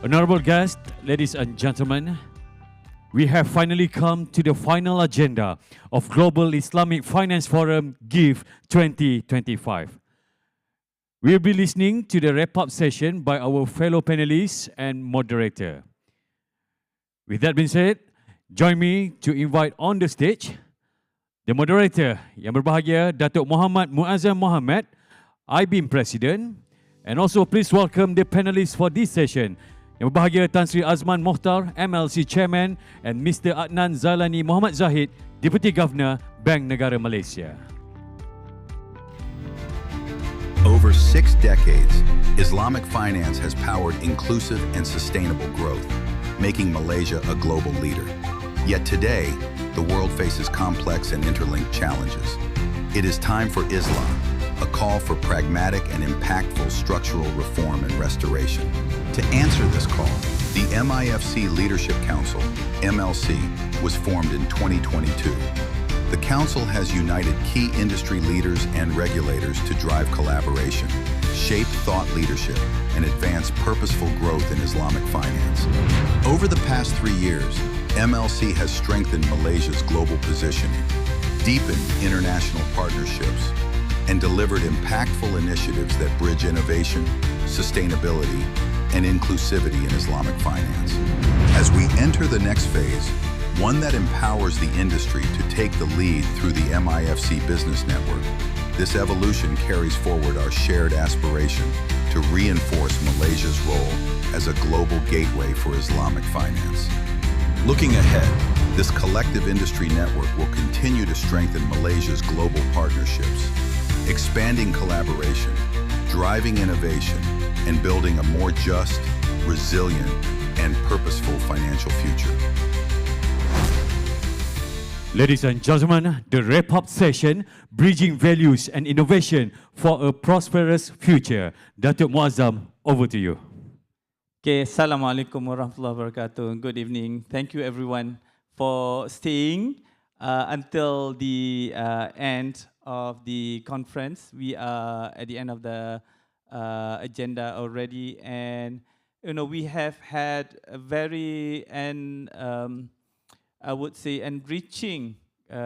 Honorable guests, ladies and gentlemen, we have finally come to the final agenda of Global Islamic Finance Forum GIFF 2025. We'll be listening to the wrap-up session by our fellow panelists and moderator. With that being said, join me to invite on the stage the moderator yang berbahagia, Dato Mohamad Muazzam Mohamed, AIBIM President, and also please welcome the panelists for this session. Yang berbahagia Tan Sri Azman Mokhtar, MLC Chairman, and Mr. Adnan Zaylani Muhammad Zahid, Deputy Governor, Bank Negara Malaysia. Over 6 decades, Islamic finance has powered inclusive and sustainable growth, making Malaysia a global leader. Yet today, the world faces complex and interlinked challenges. It is time for Islam, a call for pragmatic and impactful structural reform and restoration. To answer this call, the MIFC Leadership Council, MLC, was formed in 2022. The Council has united key industry leaders and regulators to drive collaboration, shape thought leadership, and advance purposeful growth in Islamic finance. Over the past 3 years, MLC has strengthened Malaysia's global positioning, deepened international partnerships, and delivered impactful initiatives that bridge innovation, sustainability, and inclusivity in Islamic finance. As we enter the next phase, one that empowers the industry to take the lead through the MIFC Business Network, this evolution carries forward our shared aspiration to reinforce Malaysia's role as a global gateway for Islamic finance. Looking ahead, this collective industry network will continue to strengthen Malaysia's global partnerships, expanding collaboration, driving innovation, and building a more just, resilient, and purposeful financial future. Ladies and gentlemen, the wrap-up session, Bridging Values and Innovation for a Prosperous Future. Dato Muazzam, over to you. Okay, Assalamualaikum warahmatullahi wabarakatuh. Good evening. Thank you everyone for staying until the end of the conference. We are at the end of the agenda already, and we have had a very I would say enriching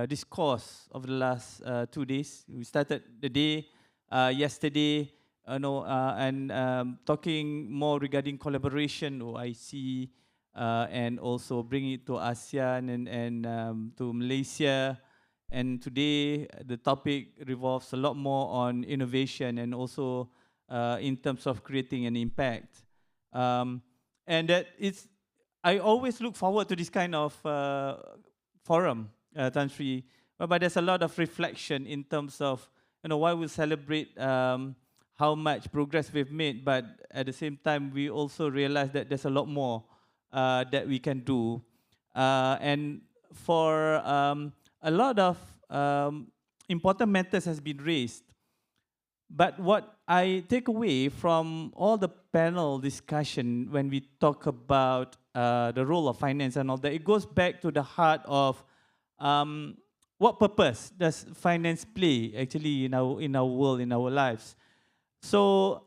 discourse over the last 2 days. We started the day yesterday, talking more regarding collaboration, OIC, and also bringing it to ASEAN and to Malaysia. And today, the topic revolves a lot more on innovation and also in terms of creating an impact. And that it's, I always look forward to this kind of forum, Tan Sri, whereby there's a lot of reflection in terms of, why we celebrate how much progress we've made, but at the same time, we also realize that there's a lot more that we can do. And for a lot of important matters has been raised. But what I take away from all the panel discussion when we talk about the role of finance and all that, it goes back to the heart of what purpose does finance play actually in our world, in our lives. So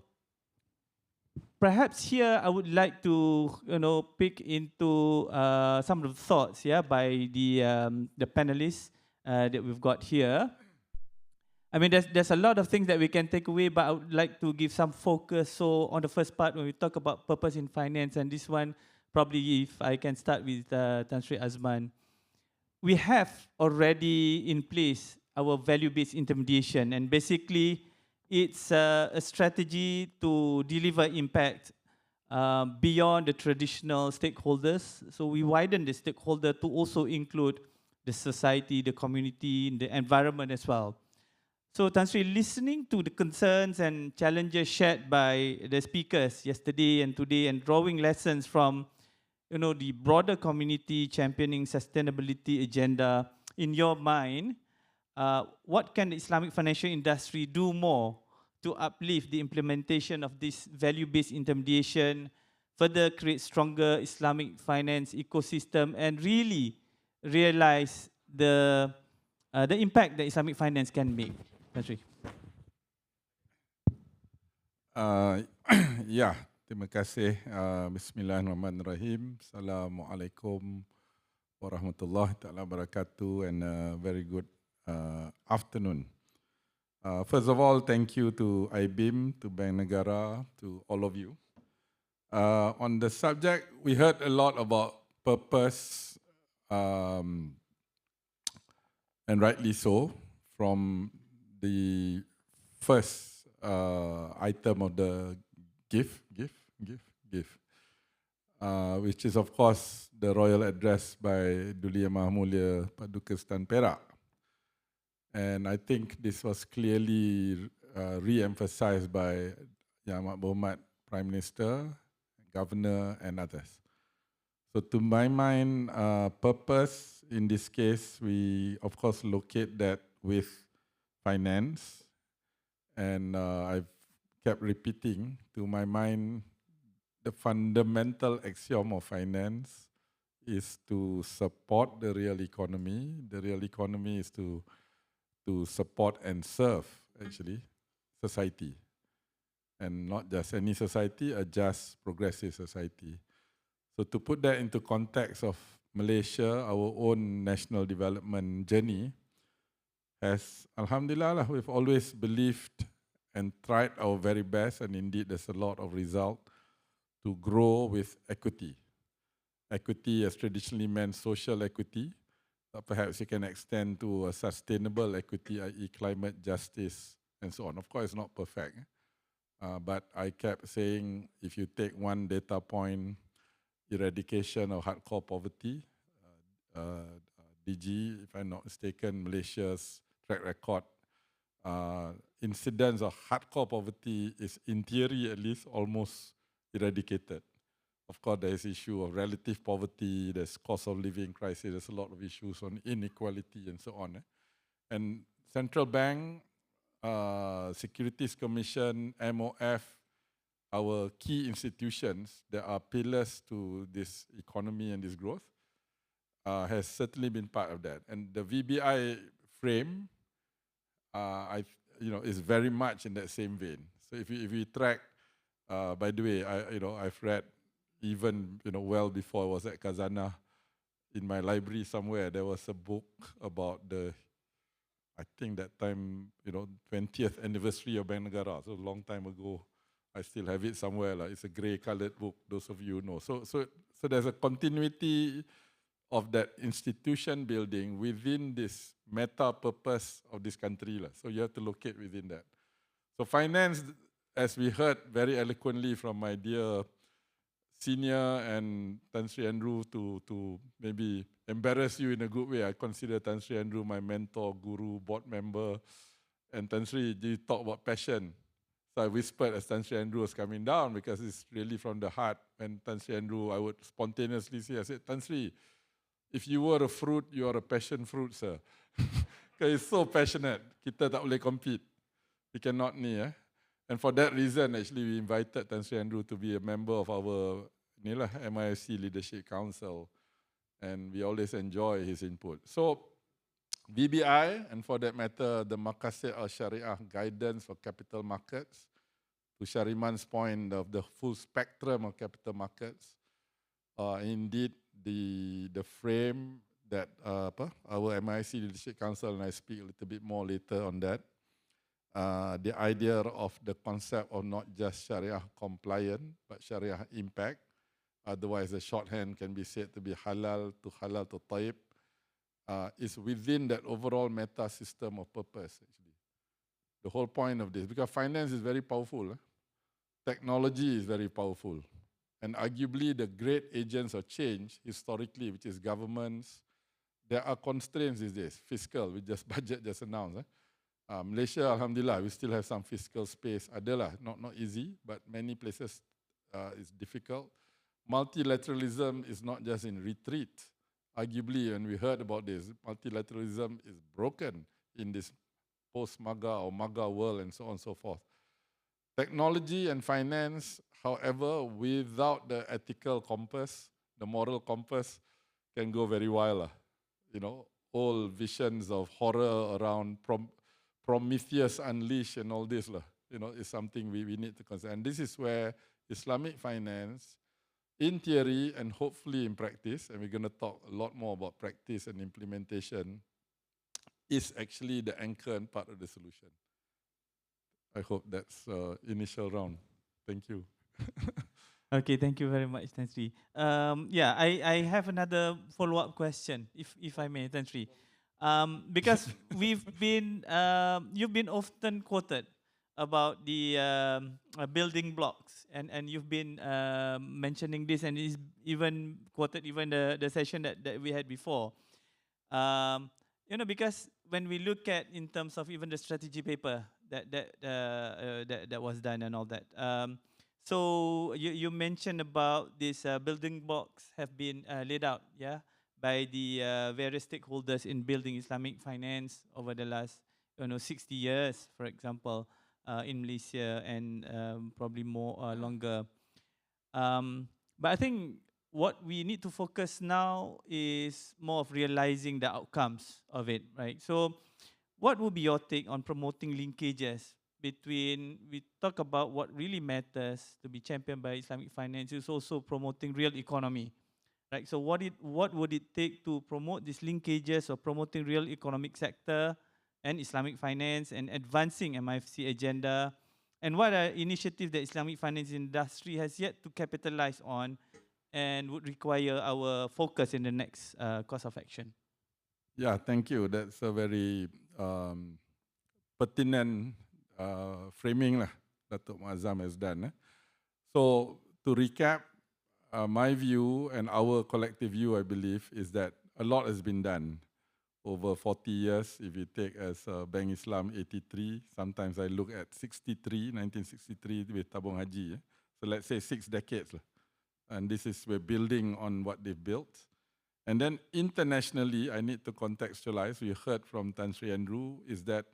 perhaps here I would like to pick into some of the thoughts by the panelists that we've got here. I mean, there's a lot of things that we can take away, but I would like to give some focus. So on the first part, when we talk about purpose in finance, and this one, probably if I can start with Tan Sri Azman, we have already in place our value-based intermediation, and basically it's a strategy to deliver impact beyond the traditional stakeholders. So we widen the stakeholder to also include the society, the community, the environment as well. So Tan Sri, listening to the concerns and challenges shared by the speakers yesterday and today, and drawing lessons from the broader community championing sustainability agenda, in your mind, what can the Islamic financial industry do more to uplift the implementation of this value-based intermediation, further create stronger Islamic finance ecosystem, and really realize the impact that Islamic finance can make? Tan Sri. Yeah, Terima kasih. Bismillahirrahmanirrahim. Assalamualaikum warahmatullahi taala wabarakatuh, and a very good afternoon. First of all, thank you to AIBIM, to Bank Negara, to all of you. On the subject, we heard a lot about purpose, and rightly so, from the first item of the GIFF, which is of course the royal address by Duli Yang Maha Mulia Paduka Sultan Perak. And I think this was clearly re-emphasized by Yang Amat Berhormat Prime Minister, Governor and others. So to my mind, purpose in this case, we of course locate that with finance, and I've kept repeating, to my mind, the fundamental axiom of finance is to support the real economy. The real economy is to support and serve, actually, society. And not just any society, a just, progressive society. So to put that into context of Malaysia, our own national development journey, has, alhamdulillah, we've always believed and tried our very best, and indeed there's a lot of result, to grow with equity. Equity has traditionally meant social equity, but perhaps you can extend to a sustainable equity, i.e. climate justice and so on. Of course, it's not perfect, but I kept saying, if you take one data point, eradication of hardcore poverty, DG, if I'm not mistaken, Malaysia's track record, incidence of hardcore poverty is, in theory at least, almost eradicated. Of course, there is issue of relative poverty, there's cost of living crisis, there's a lot of issues on inequality and so on. And Central Bank, Securities Commission, MOF, our key institutions that are pillars to this economy and this growth, has certainly been part of that. And the VBI frame, is very much in that same vein. So if you track, by the way, I've read even well before I was at Khazanah, in my library somewhere there was a book about I think that time 20th anniversary of Bank Negara, so a long time ago. I still have it somewhere. It's a grey-colored book. Those of you know. So there's a continuity of that institution building within this meta purpose of this country. So you have to locate within that. So finance, as we heard very eloquently from my dear senior and Tan Sri Andrew, to maybe embarrass you in a good way, I consider Tan Sri Andrew my mentor, guru, board member. And Tan Sri, you talk about passion. So I whispered as Tan Sri Andrew was coming down, because it's really from the heart. And Tan Sri Andrew, I would spontaneously say, I said, Tan Sri, if you were a fruit, you are a passion fruit, sir. Because it's so passionate. Kita tak boleh compete. We cannot ni. And for that reason, actually, we invited Tan Sri Andrew to be a member of our MIFC Leadership Council. And we always enjoy his input. So, BBI, and for that matter, the Maqasid al-Sharia guidance for capital markets, to Shariman's point of the full spectrum of capital markets, indeed the frame that our MIC Leadership Council, and I speak a little bit more later on that, the idea of the concept of not just Sharia-compliant, but Sharia impact, otherwise the shorthand can be said to be halal to tayyib, is within that overall meta system of purpose, actually. The whole point of this, because finance is very powerful, technology is very powerful, and arguably the great agents of change historically, which is governments, there are constraints these days, fiscal, we just budget just announced. Malaysia, alhamdulillah, we still have some fiscal space, adalah, not easy, but many places it's difficult. Multilateralism is not just in retreat. Arguably, when we heard about this, multilateralism is broken in this post-MAGA or MAGA world and so on and so forth. Technology and finance, however, without the ethical compass, the moral compass, can go very wild. All visions of horror around Prometheus Unleashed and all this, is something we need to consider. And this is where Islamic finance, in theory and hopefully in practice, and we're going to talk a lot more about practice and implementation, is actually the anchor and part of the solution. I hope that's initial round. Thank you. Okay, thank you very much, Tan Sri. Yeah, I have another follow-up question, if I may, Tan Sri. Because you've been often quoted about the building blocks, and you've been mentioning this, and is even quoted even the session that we had before. Because when we look at in terms of even the strategy paper that was done and all that. So you mentioned about this building blocks have been laid out, yeah, by the various stakeholders in building Islamic finance over the last 60 years, for example, in Malaysia, and probably more longer. But I think what we need to focus now is more of realizing the outcomes of it, right? So what would be your take on promoting linkages between, we talk about what really matters to be championed by Islamic finance, is also promoting real economy, right? So what would it take to promote these linkages of promoting real economic sector and Islamic finance and advancing MIFC agenda? And what are initiatives that Islamic finance industry has yet to capitalize on and would require our focus in the next course of action? Yeah, thank you. That's a very pertinent framing lah Dato Muazzam has done. So to recap, my view and our collective view, I believe, is that a lot has been done over 40 years. If you take as Bank Islam 83, sometimes I look at 1963 with Tabung Haji. So let's say 6 decades. And this is, we're building on what they've built. And then internationally, I need to contextualize, we heard from Tan Sri Andrew, is that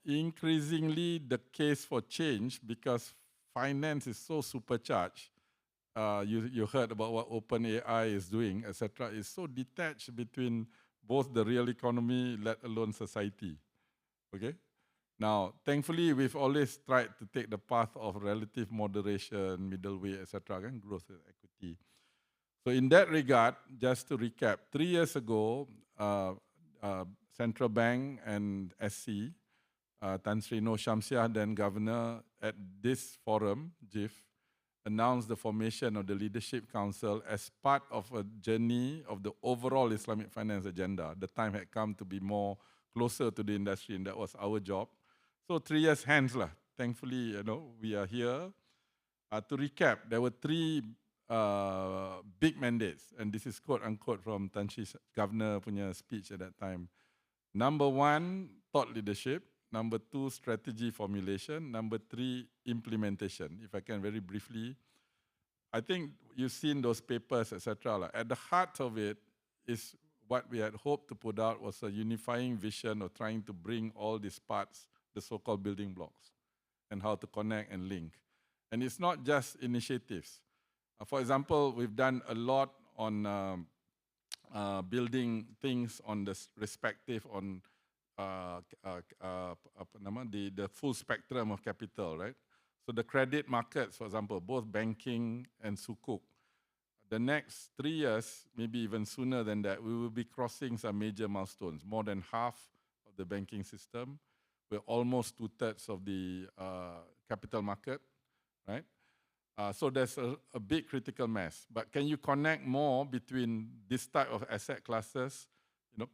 increasingly the case for change, because finance is so supercharged, you heard about what OpenAI is doing, etc., is so detached between both the real economy, let alone society. Okay? Now, thankfully, we've always tried to take the path of relative moderation, middle way, etc., growth and equity. So in that regard, just to recap, 3 years ago, Central Bank and SC, Tan Sri Noh Shamsiah, then Governor, at this forum, GIFF, announced the formation of the Leadership Council as part of a journey of the overall Islamic finance agenda. The time had come to be more closer to the industry, and that was our job. So 3 years hence, thankfully, we are here. To recap, there were 3 big mandates, and this is quote unquote from Tan Sri's governor punya speech at that time. Number 1, thought leadership. Number 2, strategy formulation. Number 3, implementation. If I can very briefly, I think you've seen those papers, etc. At the heart of it is what we had hoped to put out was a unifying vision of trying to bring all these parts, the so-called building blocks, and how to connect and link. And it's not just initiatives. For example, we've done a lot on building things on the respective on the full spectrum of capital, right? So the credit markets, for example, both banking and sukuk. The next 3 years, maybe even sooner than that, we will be crossing some major milestones. More than half of the banking system. We're almost 2/3 of the capital market, right? So there's a big critical mass. But can you connect more between this type of asset classes,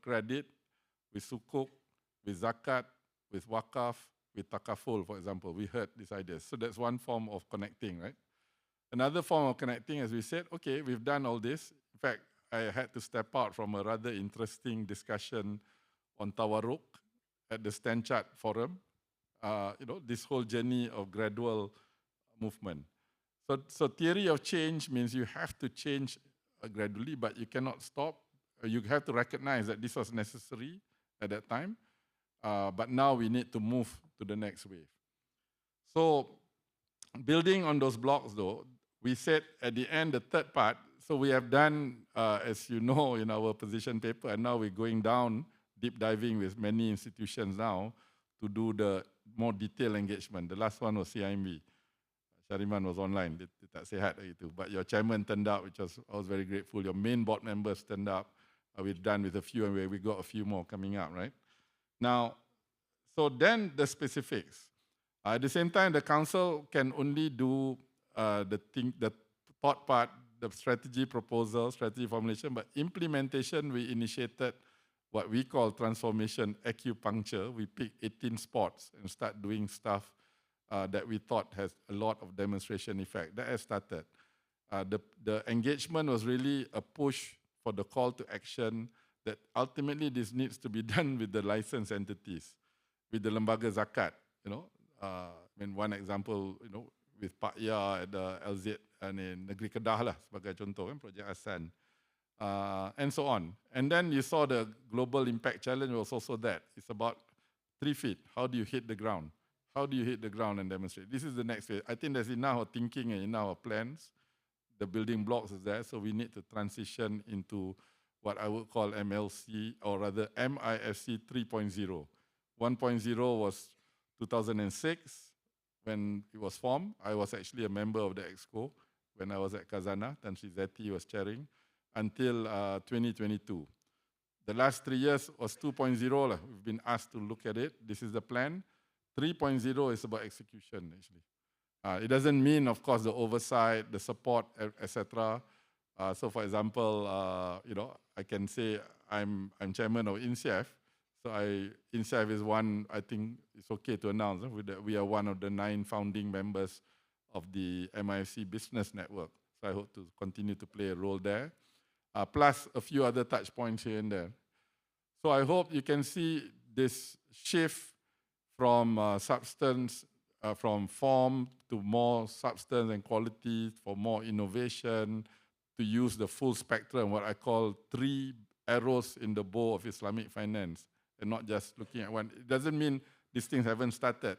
credit, with sukuk, with zakat, with wakaf, with takaful, for example? We heard these ideas. So that's one form of connecting, right? Another form of connecting, as we said, okay, we've done all this. In fact, I had to step out from a rather interesting discussion on tawarruk at the Stand Chart Forum. This whole journey of gradual movement. So theory of change means you have to change gradually, but you cannot stop. You have to recognize that this was necessary at that time, but now we need to move to the next wave. So building on those blocks, though, we said at the end, the third part, so we have done, as you know, in our position paper, and now we're going down, deep diving with many institutions now to do the more detailed engagement. The last one was CIMB, Shariman was online, dia tak sihat hari itu. But your chairman turned up, which I was very grateful. Your main board members turned up. We're done with a few, and we got a few more coming up, right? Now, so then the specifics. At the same time, the council can only do the thought part, the strategy proposal, strategy formulation, but implementation, we initiated what we call transformation acupuncture. We picked 18 spots and start doing stuff that we thought has a lot of demonstration effect. That has started. The engagement was really a push for the call to action that ultimately this needs to be done with the licensed entities, with the lembaga zakat. One example, with Pak Ya at the LZ in Negeri Kedah lah, sebagai contoh kan, Projek Asan, and so on. And then you saw the Global Impact Challenge was also that. It's about 3 feet. How do you hit the ground? How do you hit the ground and demonstrate? This is the next phase. I think there's enough thinking and enough plans. The building blocks is there, so we need to transition into what I would call MLC, or rather MIFC 3.0. 1.0 was 2006 when it was formed. I was actually a member of the EXCO when I was at Khazanah. Tan Sri Zeti was chairing until 2022. The last 3 years was 2.0. We've been asked to look at it. This is the plan. 3.0 is about execution, actually. It doesn't mean, of course, the oversight, the support, etc. So, for example, I can say I'm chairman of INSEAF. So INSEAF is one, I think it's okay to announce, we are one of the 9 founding members of the MIFC Business Network. So I hope to continue to play a role there, plus a few other touch points here and there. So I hope you can see this shift from substance, from form to more substance and quality, for more innovation, to use the full spectrum, what I call 3 arrows in the bow of Islamic finance, and not just looking at one. It doesn't mean these things haven't started.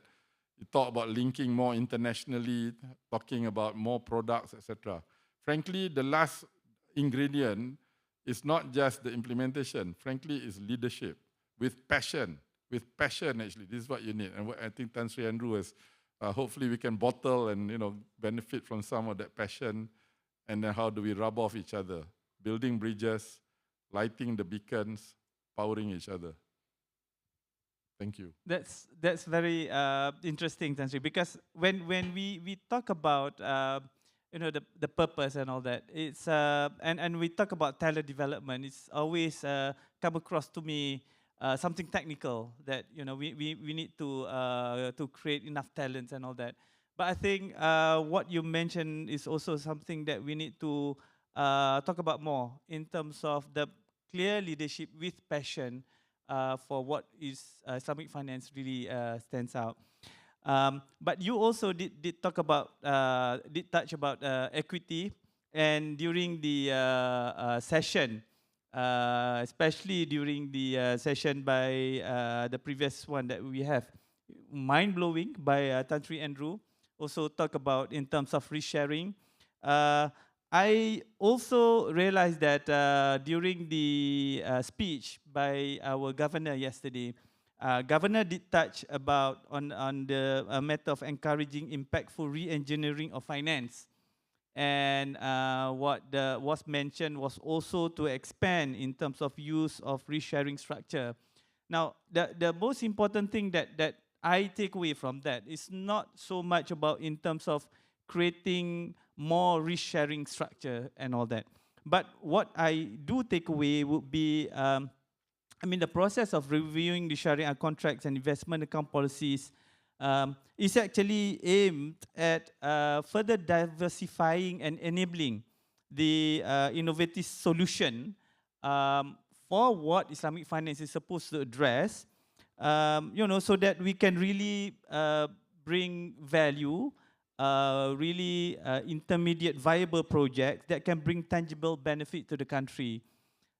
You talk about linking more internationally, talking about more products, etc. Frankly, the last ingredient is not just the implementation. Frankly, it's leadership with passion. With passion, actually, this is what you need. And what I think Tan Sri Andrew is, hopefully we can bottle and benefit from some of that passion. And then how do we rub off each other? Building bridges, lighting the beacons, powering each other. Thank you. That's very interesting, Tan Sri, because when we talk about the purpose and all that, it's and we talk about talent development, it's always come across to me something technical, that we need to create enough talents and all that. But I think what you mentioned is also something that we need to talk about more, in terms of the clear leadership with passion for what is Islamic finance really stands out. But you also did touch about equity, and during the session, especially during the session by the previous one that we have, mind-blowing, by Tan Sri Andrew, also talk about in terms of resharing. I also realized that during the speech by our governor yesterday, governor did touch about on the matter of encouraging impactful re-engineering of finance. And what was mentioned was also to expand in terms of use of resharing structure. Now, the most important thing that I take away from that is not so much about in terms of creating more resharing structure and all that. But what I do take away would be, the process of reviewing the Sharia contracts and investment account policies is actually aimed at further diversifying and enabling the innovative solution for what Islamic finance is supposed to address, so that we can really bring value, really intermediate viable projects that can bring tangible benefit to the country.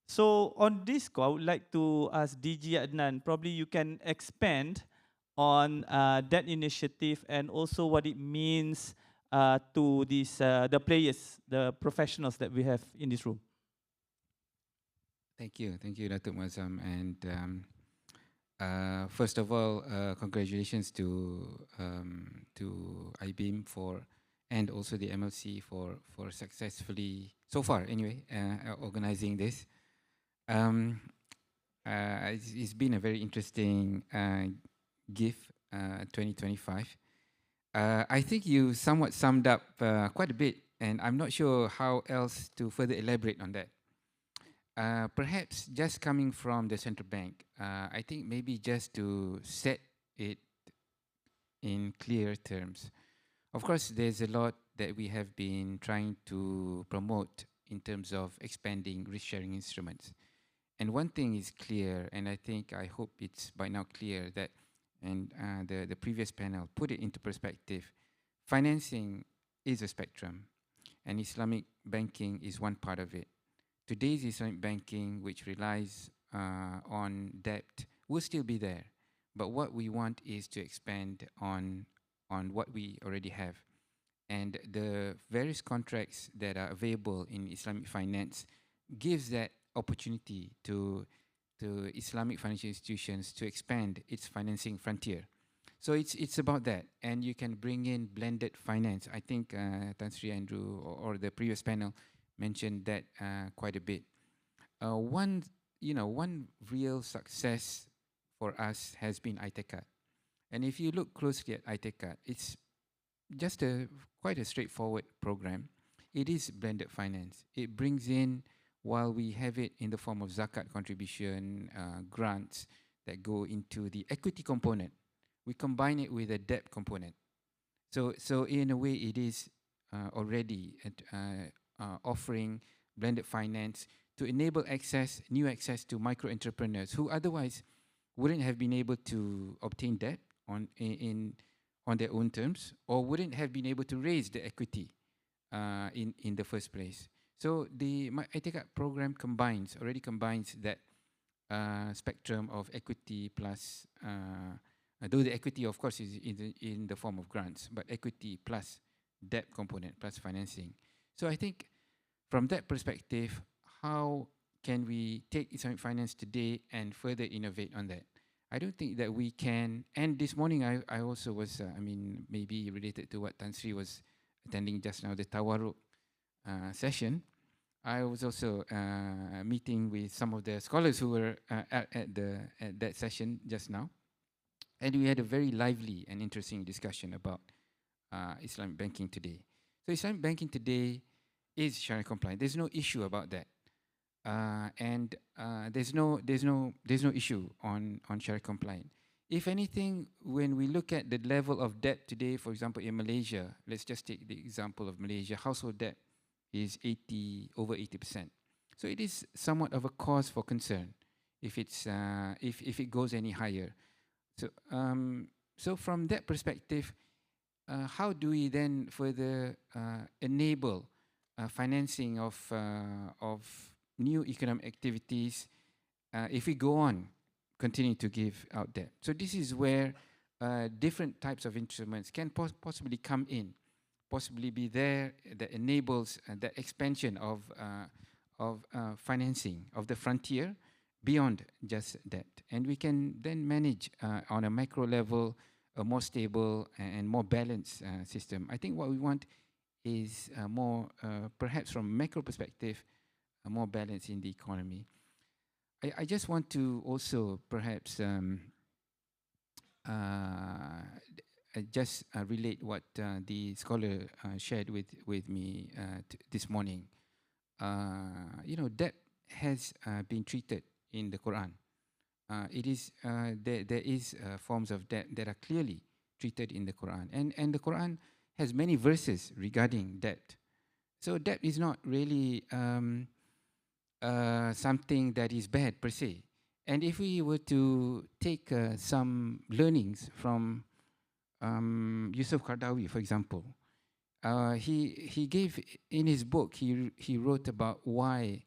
So on this call, I would like to ask DG Adnan, probably you can expand on that initiative and also what it means to these the players, the professionals that we have in this room. Thank you, Dato Muazzam. And first of all, congratulations to AIBIM for and also the MLC for successfully, so far anyway, organizing this. It's been a very interesting GIFF 2025. I think you somewhat summed up quite a bit, and I'm not sure how else to further elaborate on that. Perhaps just coming from the central bank, I think maybe just to set it in clear terms. Of course, there's a lot that we have been trying to promote in terms of expanding risk-sharing instruments. And one thing is clear, and I hope it's by now clear that, and the previous panel put it into perspective, financing is a spectrum, and Islamic banking is one part of it. Today's Islamic banking, which relies on debt, will still be there. But what we want is to expand on what we already have. And the various contracts that are available in Islamic finance gives that opportunity to Islamic financial institutions to expand its financing frontier. So it's about that, and you can bring in blended finance. I think Tan Sri Andrew or the previous panel mentioned that quite a bit. One real success for us has been ITECAT, and if you look closely at ITECAT, it's just quite a straightforward program. It is blended finance. It brings in, while we have it in the form of zakat contribution, grants that go into the equity component, we combine it with a debt component. So in a way, it is already offering blended finance to enable new access to micro entrepreneurs who otherwise wouldn't have been able to obtain debt on their own terms, or wouldn't have been able to raise the equity in the first place. So the ITECAT program already combines that spectrum of equity plus, though the equity of course is in the form of grants, but equity plus debt component plus financing. So I think from that perspective, how can we take Islamic finance today and further innovate on that? I don't think that we can. And this morning I also was, maybe related to what Tan Sri was attending just now, the Tawarruk session. I was also meeting with some of the scholars who were at that session just now. And we had a very lively and interesting discussion about Islamic banking today. So Islamic banking today is Sharia compliant. There's no issue about that. And there's no issue on Sharia compliant. If anything, when we look at the level of debt today, for example, in Malaysia, let's just take the example of Malaysia, household debt is over 80%. So it is somewhat of a cause for concern if it's if it goes any higher. So from that perspective, how do we then further enable financing of new economic activities if we go on continue to give out debt? So this is where different types of instruments can possibly come in, possibly be there that enables the expansion of financing of the frontier beyond just debt. And we can then manage on a macro level a more stable and more balanced system. I think what we want is more, perhaps from a macro perspective, more balance in the economy. I just want to also perhaps just relate what the scholar shared with me this morning. Debt has been treated in the Quran. It is there is forms of debt that are clearly treated in the Quran, and the Quran has many verses regarding debt. So debt is not really something that is bad per se. And if we were to take some learnings from Yusuf Qaradawi, for example, he gave in his book, he wrote about why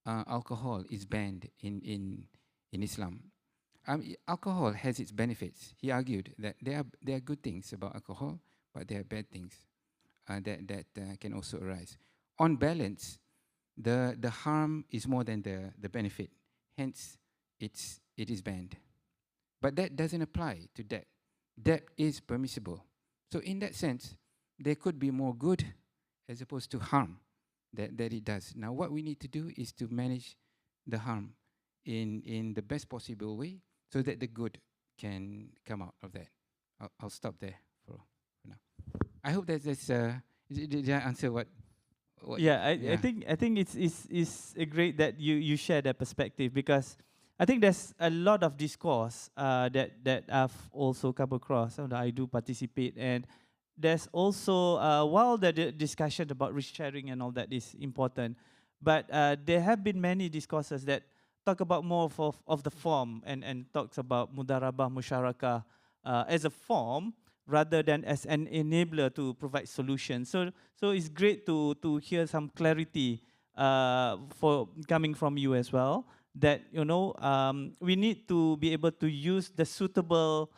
alcohol is banned in Islam. Alcohol has its benefits. He argued that there are good things about alcohol, but there are bad things that can also arise. On balance, the harm is more than the benefit. Hence, it is banned. But that doesn't apply to debt. Debt is permissible. So in that sense, there could be more good as opposed to harm that it does. Now, what we need to do is to manage the harm in the best possible way so that the good can come out of that. I'll stop there for now. I hope that did I answer what Yeah, I think it's great that you share that perspective, because I think there's a lot of discourse that I've also come across and I do participate, and there's also while the discussion about risk sharing and all that is important, but there have been many discourses that talk about more of the form and talks about mudarabah musyarakah as a form rather than as an enabler to provide solutions. So it's great to hear some clarity for coming from you as well, that we need to be able to use the suitable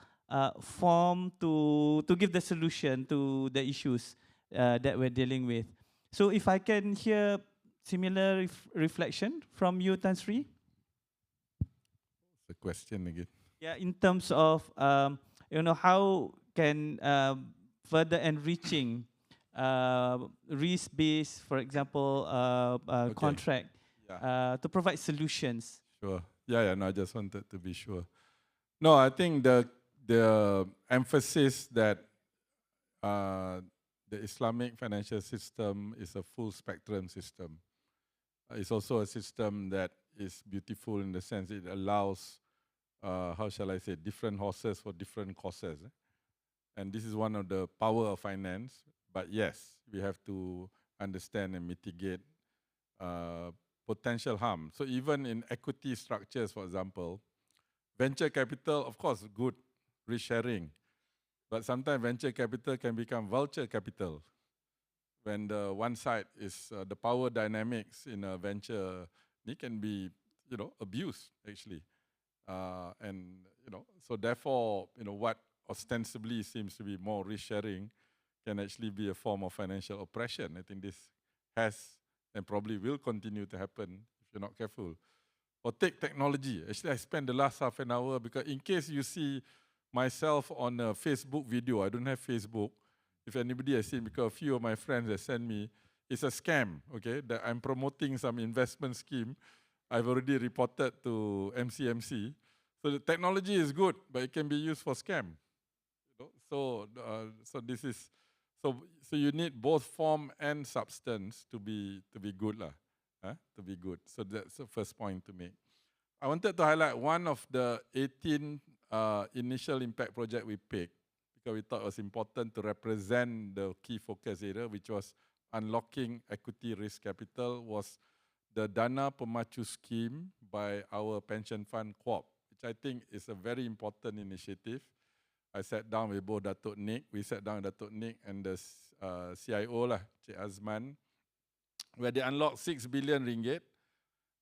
form to give the solution to the issues that we're dealing with. So if I can hear similar reflection from you, Tan Sri. The question again. Yeah, in terms of how can further enriching risk-based, for example, contract to provide solutions. Sure. Yeah. No, I just wanted to be sure. No, I think the emphasis that the Islamic financial system is a full spectrum system. It's also a system that is beautiful in the sense it allows, how shall I say, different horses for different causes. And this is one of the power of finance. But yes, we have to understand and mitigate potential harm. So even in equity structures, for example, venture capital, of course, good risk sharing. But sometimes venture capital can become vulture capital. When the one side is the power dynamics in a venture, it can be, abused actually. So therefore, what ostensibly seems to be more risk sharing can actually be a form of financial oppression. I think this has and probably will continue to happen if you're not careful. Or take technology. Actually, I spent the last half an hour because in case you see myself on a Facebook video, I don't have Facebook. If anybody has seen, because a few of my friends have sent me, it's a scam, okay, that I'm promoting some investment scheme. I've already reported to MCMC. So the technology is good, but it can be used for scam. So this is so you need both form and substance to be good lah, to be good. So that's the first point to make. I wanted to highlight one of the 18 initial impact project we picked because we thought it was important to represent the key focus area, which was unlocking equity risk capital, was the Dana Pemacu scheme by our pension fund Co-op, which I think is a very important initiative. I sat down with both Dato Nick. We sat down with Dato Nick and the CIO lah, Cik Azman, where they unlocked 6 billion ringgit.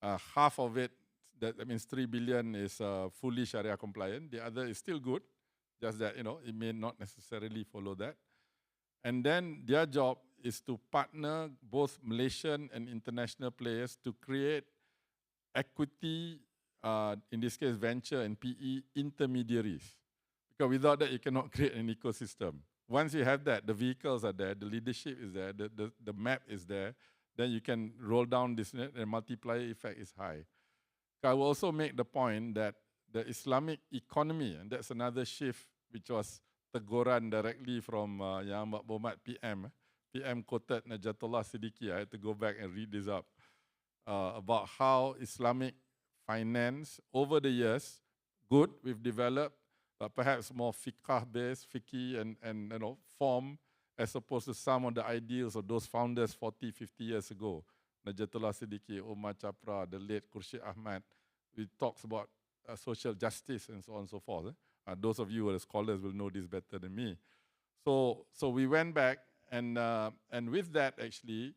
Half of it, that means 3 billion, is fully Sharia compliant. The other is still good, just that it may not necessarily follow that. And then their job is to partner both Malaysian and international players to create equity, in this case venture and PE intermediaries. Because without that, you cannot create an ecosystem. Once you have that, the vehicles are there, the leadership is there, the map is there, then you can roll down this net and multiplier effect is high. I will also make the point that the Islamic economy, and that's another shift which was teguran directly from Yang Mohamad PM. PM quoted Najatullah Siddiqui. I had to go back and read this up about how Islamic finance over the years, good, we've developed, but perhaps more fiqh-based, fiqhi and form, as opposed to some of the ideals of those founders 40, 50 years ago. Najatullah Siddiqui, Omar Chapra, the late Khurshid Ahmad. We talks about social justice and so on and so forth. Those of you who are scholars will know this better than me. So we went back and with that actually,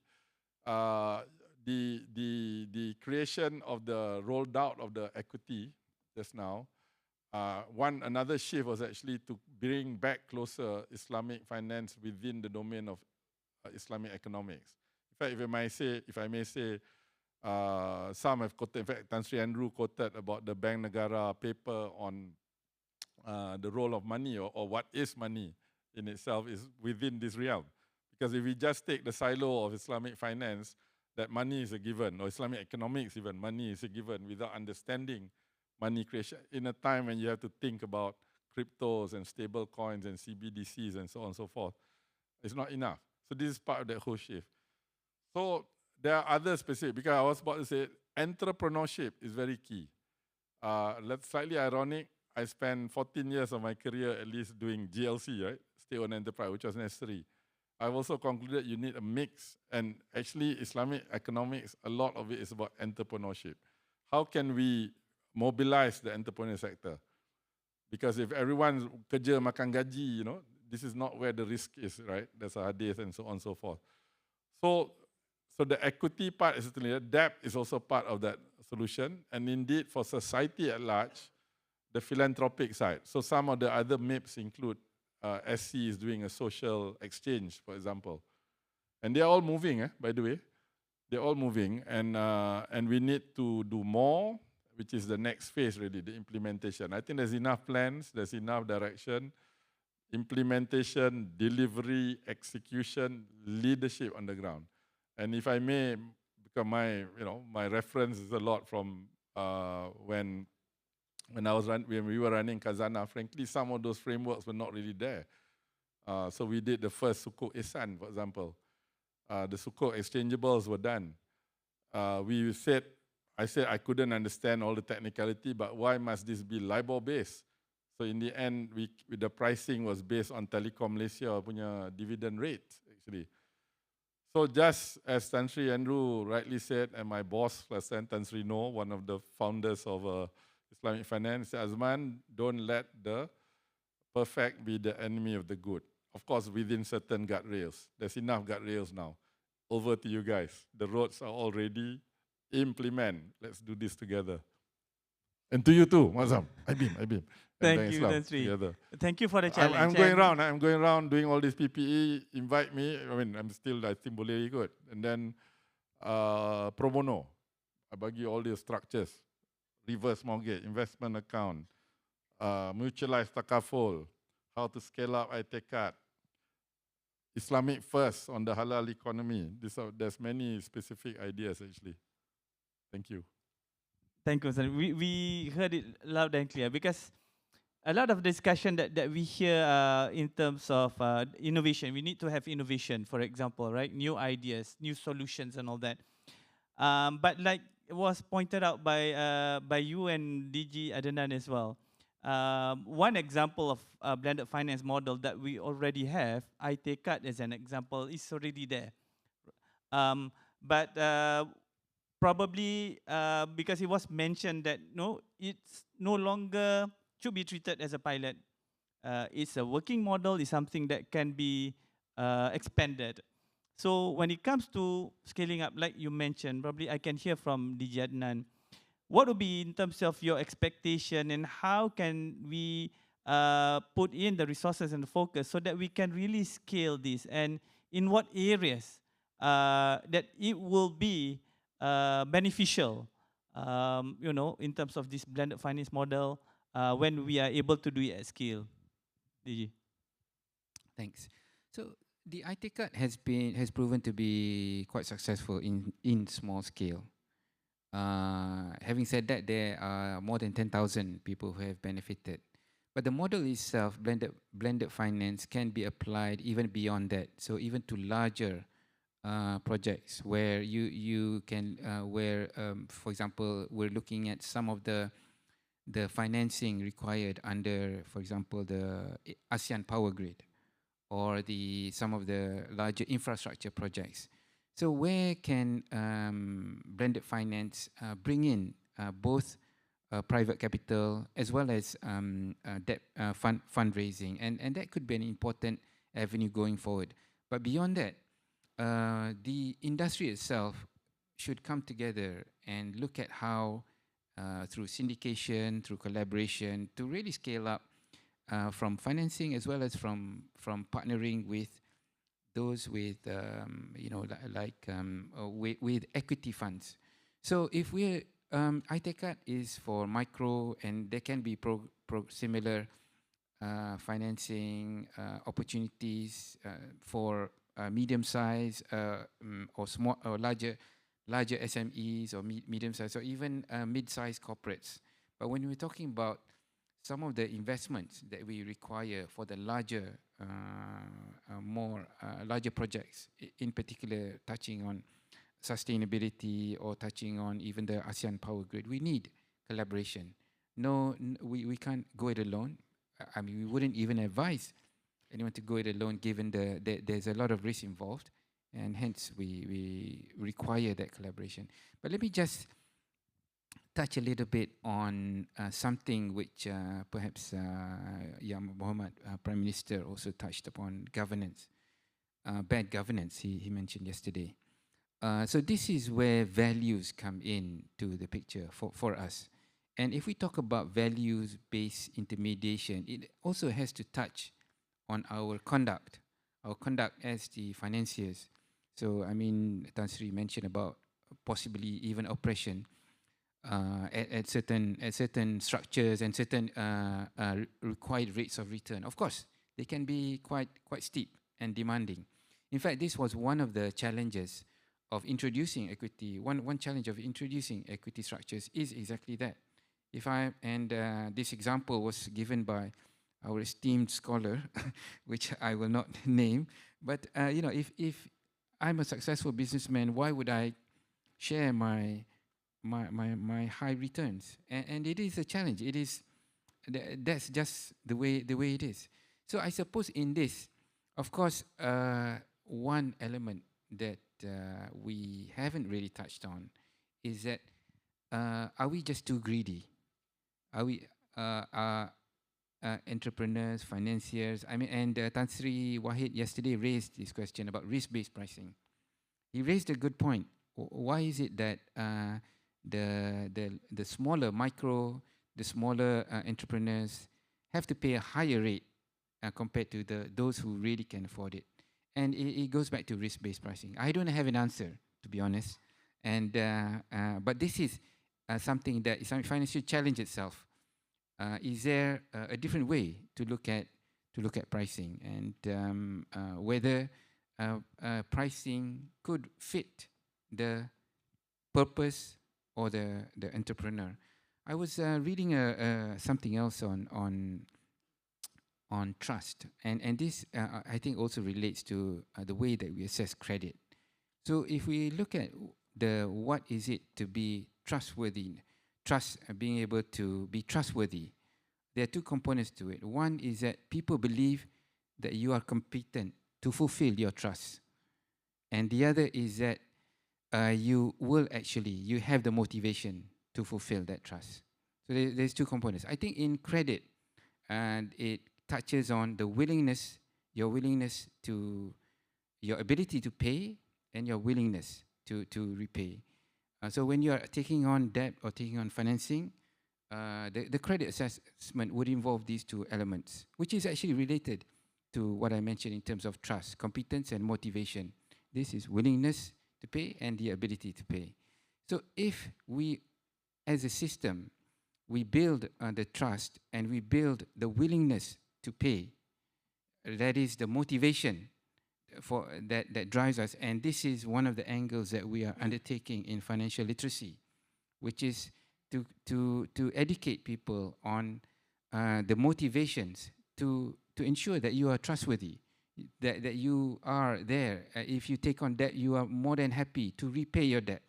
the creation of the rolled out of the equity just now. Another shift was actually to bring back closer Islamic finance within the domain of Islamic economics. In fact, if I may say, some have quoted, in fact, Tan Sri Andrew quoted about the Bank Negara paper on the role of money or what is money in itself is within this realm. Because if we just take the silo of Islamic finance, that money is a given, or Islamic economics even, money is a given, without understanding money creation, in a time when you have to think about cryptos and stable coins and CBDCs and so on and so forth, it's not enough. So this is part of that whole shift. So there are other specific, because I was about to say, entrepreneurship is very key. That's slightly ironic. I spent 14 years of my career at least doing GLC, right? State-owned enterprise, which was necessary. I've also concluded you need a mix. And actually, Islamic economics, a lot of it is about entrepreneurship. How can we mobilize the entrepreneur sector? Because if everyone's kerja makan gaji, this is not where the risk is, right? There's a hadith and so on and so forth. So the equity part is certainly there. Debt is also part of that solution. And indeed, for society at large, the philanthropic side. So some of the other MIFs include SC is doing a social exchange, for example. And they're all moving, by the way. They're all moving. And we need to do more, which is the next phase, really, the implementation. I think there's enough plans, there's enough direction. Implementation, delivery, execution, leadership on the ground. And if I may, because my reference is a lot from when we were running Khazanah. Frankly, some of those frameworks were not really there. So we did the first Sukuk Ihsan, for example. The Sukuk exchangeables were done. I said I couldn't understand all the technicality, but why must this be LIBOR-based? So in the end, the pricing was based on Telekom Malaysia punya dividend rate, actually. So just as Tan Sri Andrew rightly said, and my boss last time, Tan Sri Noor, one of the founders of Islamic finance, Azman, don't let the perfect be the enemy of the good. Of course, within certain guardrails. There's enough guardrails now. Over to you guys. The roads are all ready. Implement. Let's do this together. And to you too, Muazzam. AIBIM. Thank you, Tan Sri. Thank you for the challenge. I'm going around doing all this PPE. Invite me. I think boleh ikut. And then pro bono. I bagi all the structures. Reverse mortgage, investment account, mutualized takaful, how to scale up iTekat, Islamic first on the halal economy. There's many specific ideas, actually. Thank you. Thank you, sir. We heard it loud and clear, because a lot of discussion that we hear in terms of innovation, we need to have innovation, for example, right? New ideas, new solutions and all that. But like it was pointed out by you and DG Adnan as well, one example of a blended finance model that we already have, iTekat as an example, is already there. But probably because it was mentioned that it's no longer should be treated as a pilot. It's a working model, it's something that can be expanded. So when it comes to scaling up, like you mentioned, probably I can hear from DG Adnan, what would be in terms of your expectation, and how can we put in the resources and the focus so that we can really scale this, and in what areas that it will be beneficial, in terms of this blended finance model when we are able to do it at scale. DG. Thanks. So the iTekat has proven to be quite successful in small scale. Having said that, there are more than 10,000 people who have benefited. But the model itself, blended finance, can be applied even beyond that. So even to larger projects where you can, for example, we're looking at some of the financing required under, for example, the ASEAN Power Grid, or some of the larger infrastructure projects. So where can blended finance bring in both private capital as well as debt fundraising, and that could be an important avenue going forward. But beyond that, the industry itself should come together and look at how, through syndication, through collaboration, to really scale up from financing as well as from partnering with those with with equity funds. So if we're iTekat is for micro, and there can be similar financing opportunities for medium size or small or larger SMEs or medium size or even mid-sized corporates. But when we're talking about some of the investments that we require for the larger, larger projects, in particular touching on sustainability or touching on even the ASEAN Power Grid, we need collaboration. We can't go it alone. I mean, we wouldn't even advise anyone to go it alone, given there's a lot of risk involved, and hence we require that collaboration. But let me just touch a little bit on something which perhaps Mohamad, Prime Minister, also touched upon: governance, bad governance. He mentioned yesterday. So this is where values come in to the picture for us. And if we talk about values-based intermediation, it also has to touch on our conduct as the financiers. So, I mean, Tan Sri mentioned about possibly even oppression at certain structures and certain required rates of return. Of course, they can be quite steep and demanding. In fact, this was one of the challenges of introducing equity. One challenge of introducing equity structures is exactly that. This example was given by our esteemed scholar, which I will not name. But if I'm a successful businessman, why would I share my high returns? And it is a challenge. That's just the way it is. So I suppose in this, of course, one element that we haven't really touched on is that are we just too greedy? Are we entrepreneurs, financiers? I mean, and Tan Sri Wahid yesterday raised this question about risk-based pricing. He raised a good point. Why is it that the smaller entrepreneurs have to pay a higher rate compared to those who really can afford it? And it goes back to risk-based pricing. I don't have an answer, to be honest. And but this is something that Islamic finance should challenge itself. Is there a different way to look at pricing, and whether pricing could fit the purpose or the entrepreneur? I was reading something else on trust, and this I think also relates to the way that we assess credit. So if we look at what is it to be trustworthy, being able to be trustworthy, there are two components to it. One is that people believe that you are competent to fulfill your trust, and the other is that you have the motivation to fulfill that trust. So there's two components. I think in credit, and it touches on the willingness, your ability to pay, and your willingness to repay. So when you are taking on debt or taking on financing, the credit assessment would involve these two elements, which is actually related to what I mentioned in terms of trust, competence, and motivation. This is willingness to pay and the ability to pay. So if we, as a system, we build the trust and we build the willingness to pay, that is the motivation for that drives us. And this is one of the angles that we are undertaking in financial literacy, which is to educate people on the motivations to ensure that you are trustworthy, that you are there. If you take on debt, you are more than happy to repay your debt.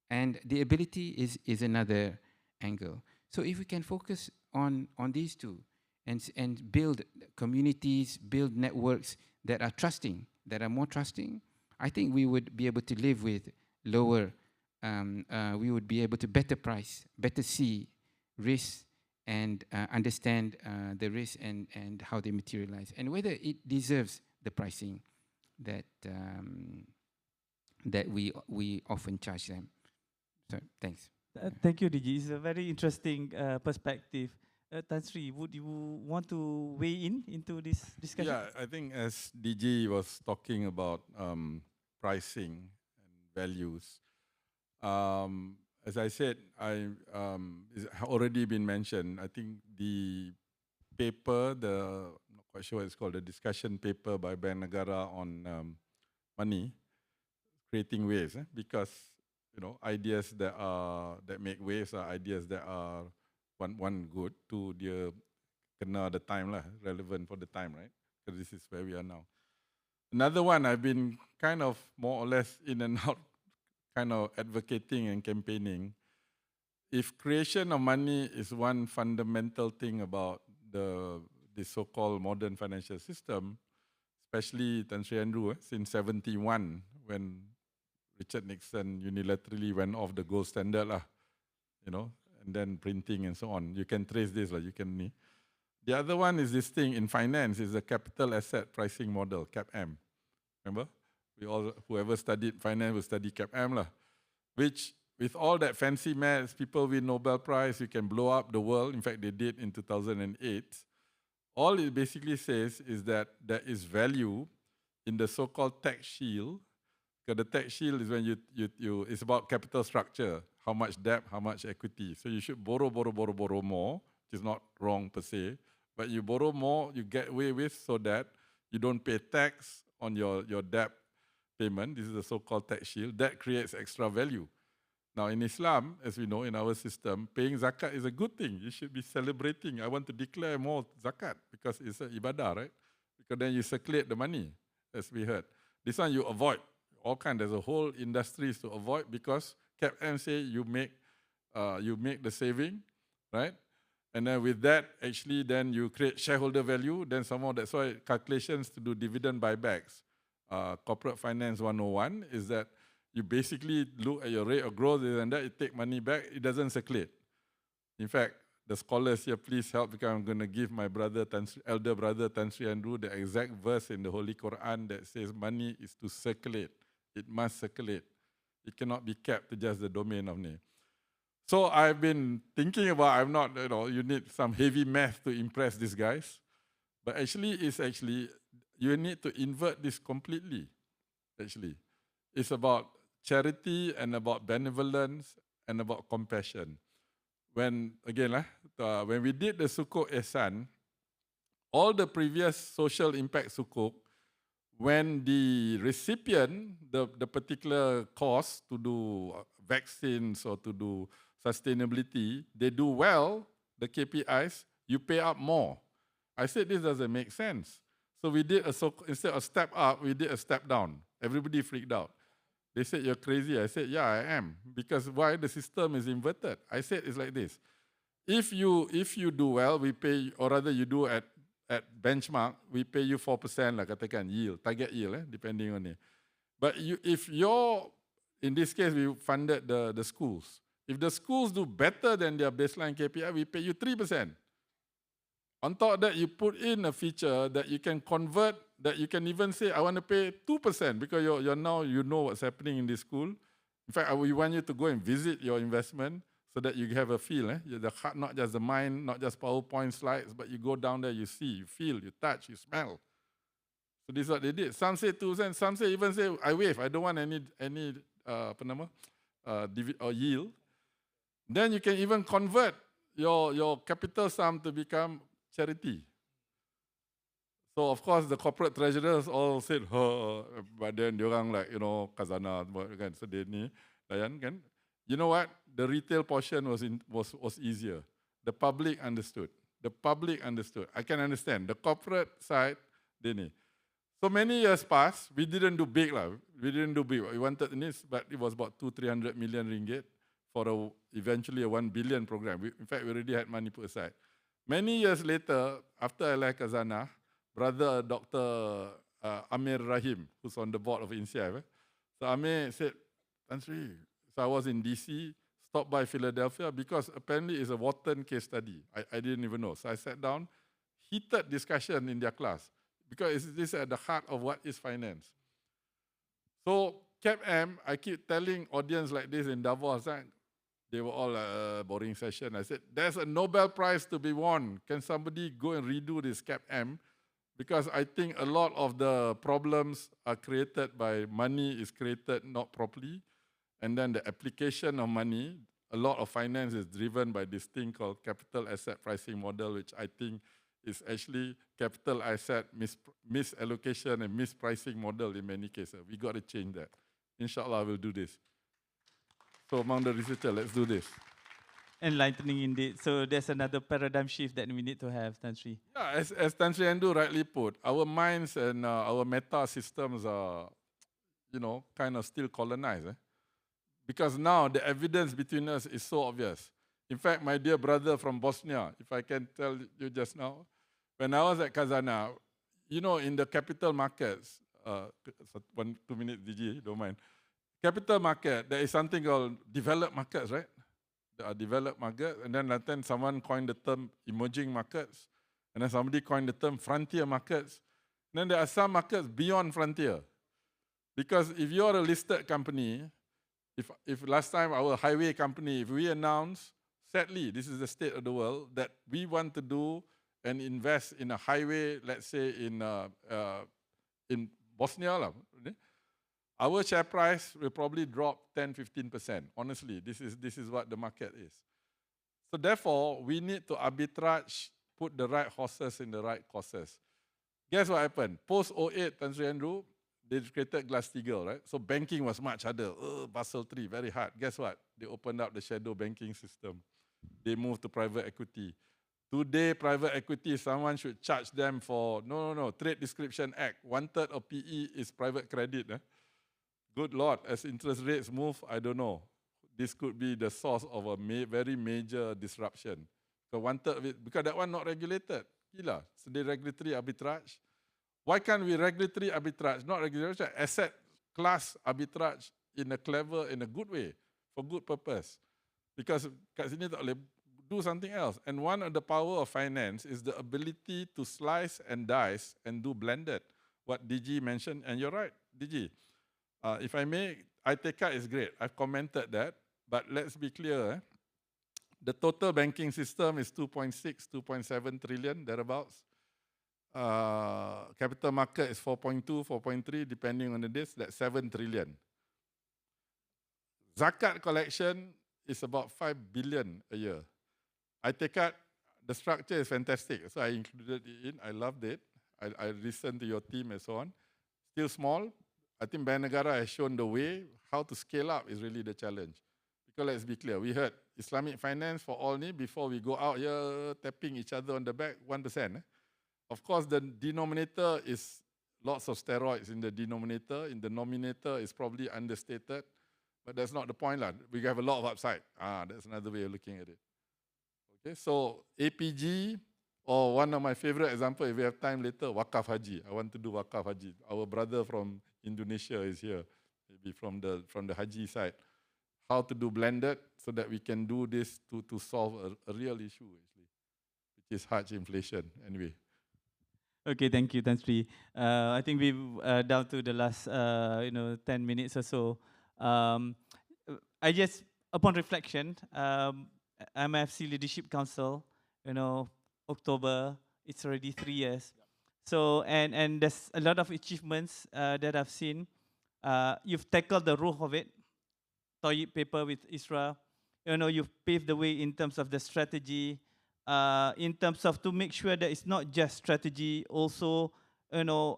And the ability is another angle. So if we can focus on these two and build communities, build networks that are trusting, that are more trusting, I think we would be able to live with lower, we would be able to better price, better see risks, and understand the risks and how they materialize, and whether it deserves the pricing that that we often charge them. So thanks. Thank you, DG. It's a very interesting perspective. Tan Sri, would you want to weigh into this discussion? Yeah, I think as DG was talking about pricing and values, as I said, it's already been mentioned. I think the paper, I'm not quite sure what it's called, the discussion paper by Bank Negara on money, creating waves, because ideas that make waves are ideas that are one good, two dia kena the time lah, relevant for the time, right? Because this is where we are now. Another one I've been kind of more or less in and out, kind of advocating and campaigning. If creation of money is one fundamental thing about the so-called modern financial system, especially Tan Sri Andrew, since 71, when Richard Nixon unilaterally went off the gold standard, and then printing and so on. You can trace this, you can. The other one is this thing in finance, is the capital asset pricing model, CAPM. Remember? Whoever studied finance will study CAPM, which with all that fancy maths, people win Nobel Prize, you can blow up the world. In fact, they did in 2008. All it basically says is that there is value in the so-called tax shield. Because the tax shield is when it's about capital structure, how much debt, how much equity. So you should borrow more, which is not wrong per se, but you borrow more, you get away with so that you don't pay tax on your debt payment. This is the so-called tax shield. That creates extra value. Now in Islam, as we know, in our system, paying zakat is a good thing. You should be celebrating. I want to declare more zakat because it's an ibadah, right? Because then you circulate the money, as we heard. This one you avoid. All kinds. There's a whole industries to avoid because CAPM say you make the saving, right? And then with that, actually, then you create shareholder value. Then somehow that's why calculations to do dividend buybacks, corporate finance 101 is that you basically look at your rate of growth and that you take money back, it doesn't circulate. In fact, the scholars here, please help because I'm going to give my elder brother Tan Sri Andrew the exact verse in the Holy Quran that says money is to circulate. It must circulate. It cannot be kept to just the domain of name. So I've been thinking about, I'm not, you need some heavy math to impress these guys. But actually, you need to invert this completely, actually. It's about charity and about benevolence and about compassion. When we did the Sukuk Ihsan, all the previous social impact Sukuk, when the recipient, the particular cause to do vaccines or to do sustainability, they do well, the KPIs, you pay up more. I said this doesn't make sense. So we did instead of step up, we did a step down. Everybody freaked out. They said, you're crazy. I said, yeah, I am. Because why the system is inverted? I said it's like this. If you do well, we pay, or rather you do at benchmark, we pay you 4% lah, katakan yield, target yield, depending on it. But in this case, we funded the schools. If the schools do better than their baseline KPI, we pay you 3%. On top of that, you put in a feature that you can convert, that you can even say, I want to pay 2% because you're now, you know what's happening in this school. In fact, we want you to go and visit your investment so that you have a feel. The heart, not just the mind, not just PowerPoint slides, but you go down there, you see, you feel, you touch, you smell. So this is what they did. Some say 2%, some even say, I waive, I don't want any or yield. Then you can even convert your capital sum to become charity. So of course the corporate treasurers all said, but then diorang khazanah, so they ni layan kan. You know what? The retail portion was easier. The public understood. I can understand. The corporate side, they ni. So many years passed. We didn't do big lah. We wanted this, but it was about 200-300 million ringgit for eventually a 1 billion program. In fact, we already had money put aside. Many years later, after I left Khazanah, brother Dr. Amir Rahim, who's on the board of INSEAD, so Amir said, Tan Sri, so I was in DC, stopped by Philadelphia because apparently it's a Wharton case study. I didn't even know. So I sat down, heated discussion in their class because this is at the heart of what is finance. So CAPM, I keep telling audience like this in Davos, they were all a boring session. I said, there's a Nobel Prize to be won. Can somebody go and redo this CAPM? Because I think a lot of the problems are created by money is created not properly. And then the application of money, a lot of finance is driven by this thing called capital asset pricing model, which I think It's actually capital asset misallocation and mispricing model in many cases. We got to change that. Inshallah, we'll do this. So among the researchers, let's do this. Enlightening indeed. So there's another paradigm shift that we need to have, Tan Sri. Yeah, as Tan Sri Andu rightly put, our minds and our meta systems are, kind of still colonized. Because now the evidence between us is so obvious. In fact, my dear brother from Bosnia, if I can tell you just now, when I was at Kazana, in the capital markets, 2 minutes, DG, don't mind. Capital market, there is something called developed markets, right? There are developed markets, and then someone coined the term emerging markets, and then somebody coined the term frontier markets. And then there are some markets beyond frontier. Because if you're a listed company, if last time our highway company, if we announce, sadly, this is the state of the world, that we want to do and invest in a highway, let's say in Bosnia, our share price will probably drop 10-15%. Honestly, this is what the market is. So therefore, we need to arbitrage, put the right horses in the right courses. Guess what happened? Post-08, Tan Sri Andrew, they created Glass-Steagall, right? So banking was much harder. Basel III, very hard. Guess what? They opened up the shadow banking system. They moved to private equity. Today, private equity, someone should charge them for, no, Trade Description Act. 1/3 of PE is private credit. Good Lord, as interest rates move, I don't know. This could be the source of a very major disruption. So 1/3 of it, because that one not regulated. Gila, so the regulatory arbitrage. Why can't we regulatory arbitrage, not regulatory, asset class arbitrage in a clever, in a good way, for good purpose? Because kat sini tak boleh do something else. And one of the power of finance is the ability to slice and dice and do blended. What DG mentioned, and you're right, DG. If I may, ITK is great. I've commented that, but let's be clear. The total banking system is 2.6, 2.7 trillion, thereabouts. Capital market is 4.2, 4.3, depending on the days, that's 7 trillion. Zakat collection is about 5 billion a year. ITK, the structure is fantastic, so I included it in. I loved it. I listened to your team and so on. Still small. I think Negara has shown the way. How to scale up is really the challenge. Because let's be clear, we heard Islamic finance for all need before we go out here tapping each other on the back, 1%. Of course, the denominator is lots of steroids in the denominator. In the nominator, it's probably understated. But that's not the point. We have a lot of upside. That's another way of looking at it. Okay, so APG, or one of my favorite examples, if we have time later, Wakaf Haji. I want to do Wakaf Haji. Our brother from Indonesia is here, maybe from the Haji side. How to do blended so that we can do this to solve a real issue, actually, which is Hajj inflation. Anyway. Okay, thank you, Tan Sri. I think we're down to the last 10 minutes or so. I just, upon reflection, MIFC Leadership Council, October, it's already 3 years. So, and there's a lot of achievements that I've seen. You've tackled the root of it, Toyib paper with Isra. You've paved the way in terms of the strategy, in terms of to make sure that it's not just strategy, also,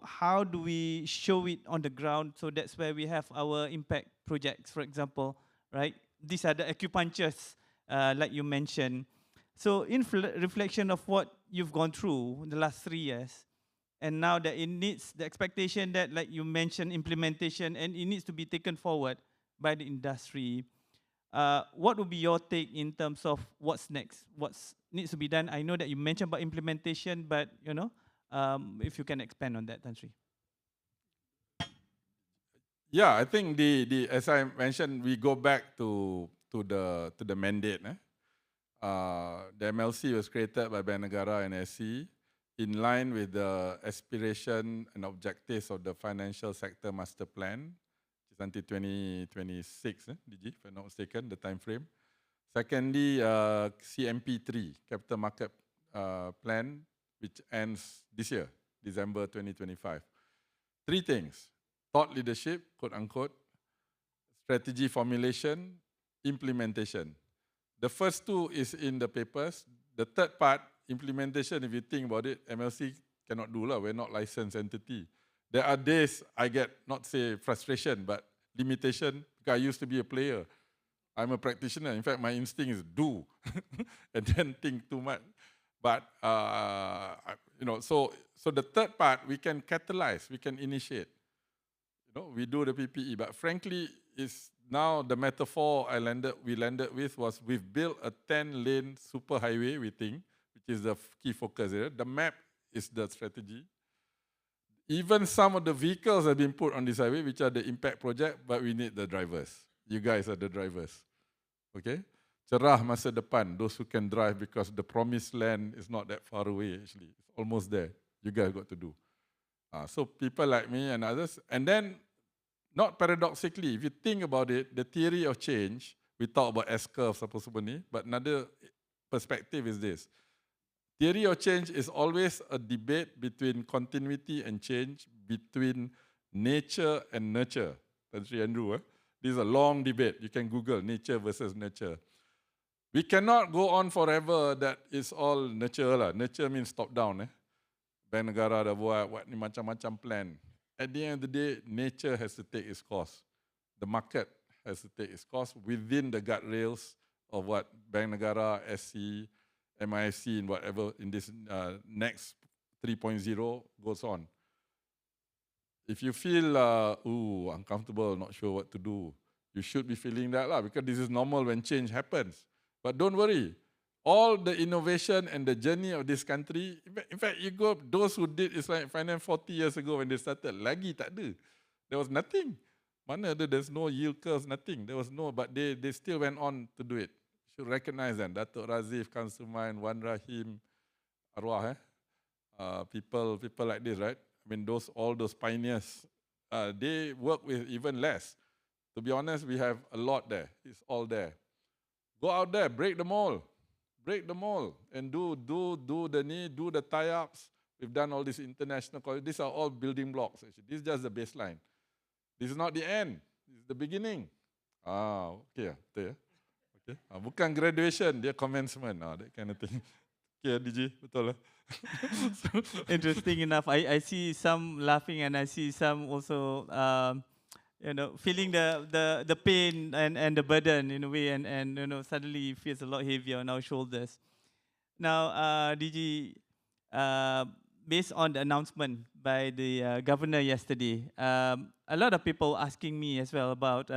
how do we show it on the ground? So that's where we have our impact projects, for example, right? These are the acupunctures, like you mentioned. So in reflection of what you've gone through in the last 3 years, and now that it needs the expectation that, like you mentioned, implementation, and it needs to be taken forward by the industry. What would be your take in terms of what's next? What needs to be done? I know that you mentioned about implementation, but if you can expand on that, Tan Sri. Yeah, I think as I mentioned, we go back to the mandate. The MLC was created by Negara and SC in line with the aspiration and objectives of the Financial Sector Master Plan, which is until 2026, DG, if I'm not mistaken, the time frame. Secondly, CMP3, Capital Market Plan, which ends this year, December 2025. 3 things: thought leadership, quote unquote, strategy formulation, implementation. The first 2 is in the papers. The third part implementation, if you think about it, MLC cannot do lah. We're not licensed entity. There are days I get, not say frustration, but limitation, because I used to be a player. I'm a practitioner. In fact, my instinct is do, and then think too much. But, so the third part, we can catalyze, we can initiate. We do the PPE, but frankly, is now the metaphor we landed with was we've built a 10-lane super highway, we think, which is the key focus area. The map is the strategy. Even some of the vehicles have been put on this highway, which are the impact project, but we need the drivers. You guys are the drivers. Okay? Cerah masa depan, those who can drive, because the promised land is not that far away, actually. It's almost there. You guys got to do. So people like me and others. And then, not paradoxically, if you think about it, the theory of change, we talk about S-curves, but another perspective is this. Theory of change is always a debate between continuity and change, between nature and nurture. That's Andrew. This is a long debate. You can Google nature versus nurture. We cannot go on forever that it's all nurture lah. Nurture means top down. Bank Negara dah buat ni macam-macam plan. At the end of the day, nature has to take its course. The market has to take its course within the guardrails of what Bank Negara, SC, MIFC, and whatever in this next 3.0 goes on. If you feel uncomfortable, not sure what to do, you should be feeling that lah, because this is normal when change happens. But don't worry, all the innovation and the journey of this country, in fact, you go, those who did Islamic finance 40 years ago when they started, lagi tak ada. There was nothing. Mana ada, there's no yield curves, nothing. There was no, but they still went on to do it. You should recognize them. Dato Razif comes to mind, Wan Rahim, Arwah, people like this, right? I mean, all those pioneers, they work with even less. To be honest, we have a lot there. It's all there. Go out there, break the mold. Break the mold and do the tie-ups. We've done all these international colleges. These are all building blocks, actually. This is just the baseline. This is not the end. This is the beginning. Okay. Okay. Bukan graduation, dia commencement. That kind of thing. Okay, DJ, betul lah. Interesting enough. I see some laughing and I see some also feeling the pain and the burden in a way, and suddenly it feels a lot heavier on our shoulders. Now, DG, based on the announcement by the governor yesterday, a lot of people asking me as well about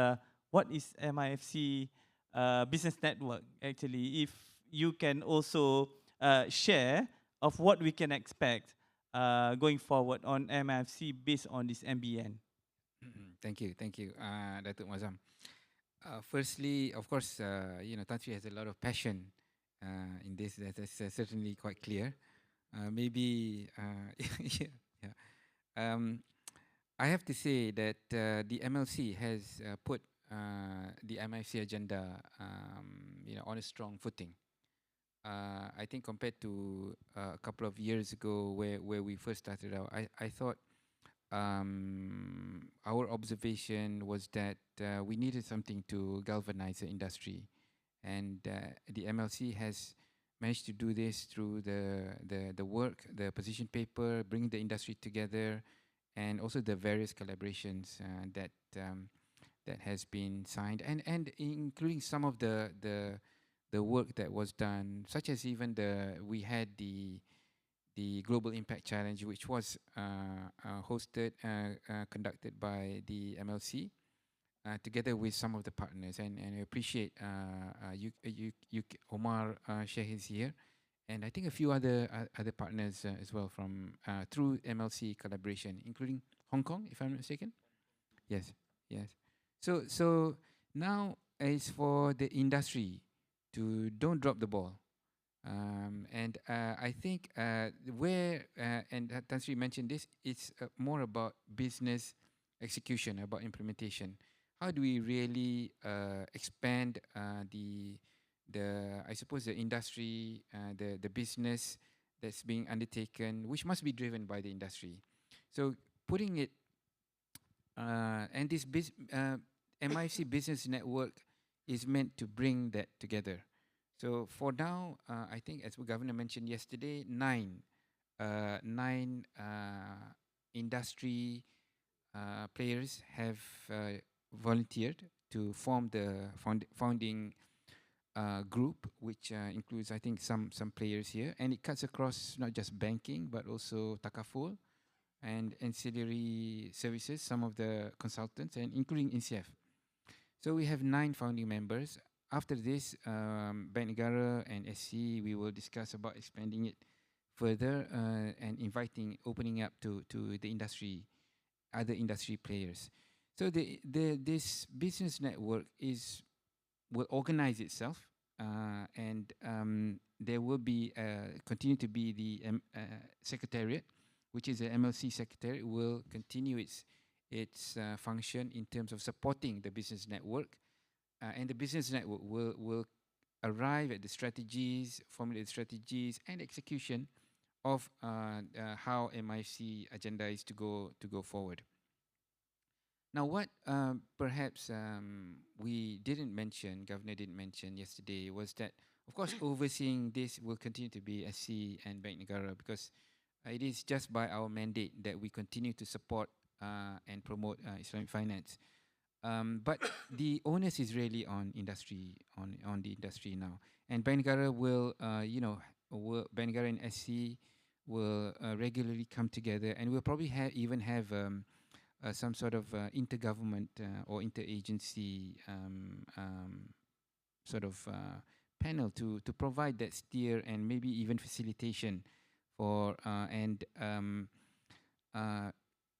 what is MIFC business network actually. If you can also share of what we can expect going forward on MIFC based on this MBN. Thank you, Dato Muazzam. Firstly, of course, Tan Sri has a lot of passion in this. That's certainly quite clear. I have to say that the MLC has put the MIFC agenda, on a strong footing. I think compared to a couple of years ago, where we first started out, I thought. Our observation was that we needed something to galvanize the industry, and the MLC has managed to do this through the work, the position paper, bringing the industry together, and also the various collaborations that has been signed, and including some of the work that was done, such as even we had the Global Impact Challenge, which was conducted by the MLC together with some of the partners, and I appreciate Omar Sheikh is here, and I think a few other partners as well from through MLC collaboration, including Hong Kong, if I'm not mistaken. Yes. So now it's for the industry to don't drop the ball. And I think where, and Tan Sri mentioned this, it's more about business execution, about implementation. How do we really expand the I suppose the industry, the business that's being undertaken, which must be driven by the industry. So putting it, and this MIFC Business Network is meant to bring that together. So for now, I think as the governor mentioned yesterday, nine industry players have volunteered to form the founding group, which includes, I think, some players here, and it cuts across not just banking but also takaful and ancillary services, some of the consultants, and including NCF. So we have 9 founding members. After this, Bank Negara and SC, we will discuss about expanding it further and opening up to the industry, other industry players. So this business network will organize itself, and there will be continue to be the secretariat, which is the MLC secretariat, will continue its function in terms of supporting the business network, and the business network will arrive at the strategies, formulate strategies, and execution of how MIFC agenda is to go forward. Now, what perhaps we didn't mention, Governor didn't mention yesterday, was that, of course, overseeing this will continue to be SC and Bank Negara, because it is just by our mandate that we continue to support and promote Islamic finance. But the onus is really on industry, on the industry now. And Bank Negara will, Bank Negara and SC will regularly come together, and we'll probably even have some sort of intergovernment or interagency sort of panel to provide that steer and maybe even facilitation for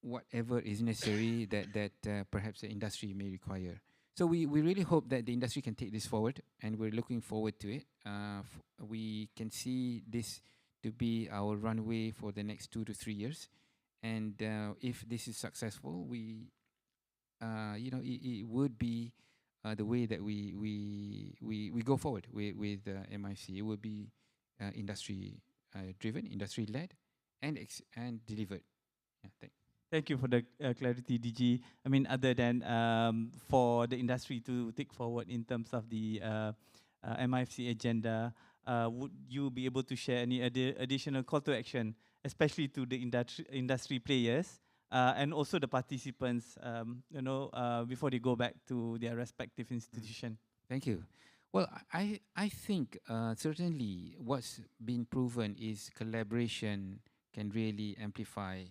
whatever is necessary that perhaps the industry may require. So we really hope that the industry can take this forward, and we're looking forward to it. We can see this to be our runway for the next 2 to 3 years. And if this is successful, it would be the way that we go forward with MIFC. It will be industry driven, industry led, and delivered. Yeah, Thank you for the clarity, DG. I mean, other than for the industry to take forward in terms of the MIFC agenda, would you be able to share any additional call to action, especially to the industry players and also the participants, before they go back to their respective institution? Thank you. Well, I think certainly what's been proven is collaboration can really amplify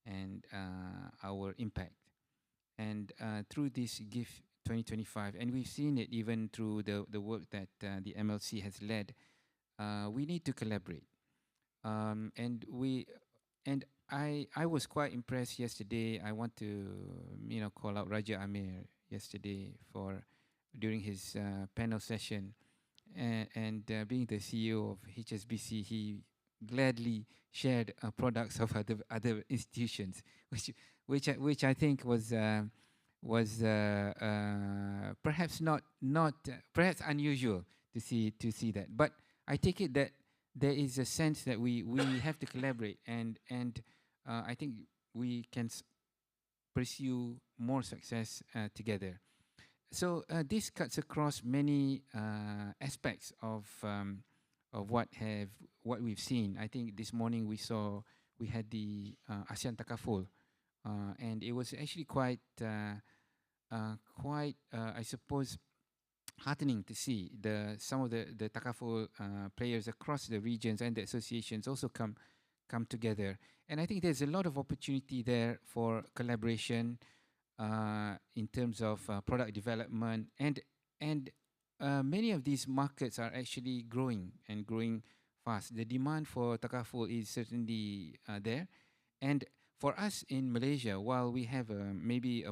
and our impact. And through this GIFF 2025, and we've seen it even through the work that the MLC has led, we need to collaborate. And I was quite impressed yesterday. I want to call out Raja Amir yesterday during his panel session, and being the CEO of HSBC, he gladly shared products of other institutions, which I think was perhaps perhaps unusual to see that. But I take it that there is a sense that we have to collaborate, and I think we can pursue more success together. So this cuts across many aspects of what we've seen. I think this morning we had the ASEAN Takaful, and it was actually quite I suppose heartening to see some of the Takaful players across the regions and the associations also come together. And I think there's a lot of opportunity there for collaboration in terms of product development, and many of these markets are actually growing fast. The demand for Takaful is certainly there, and for us in Malaysia, while we have maybe a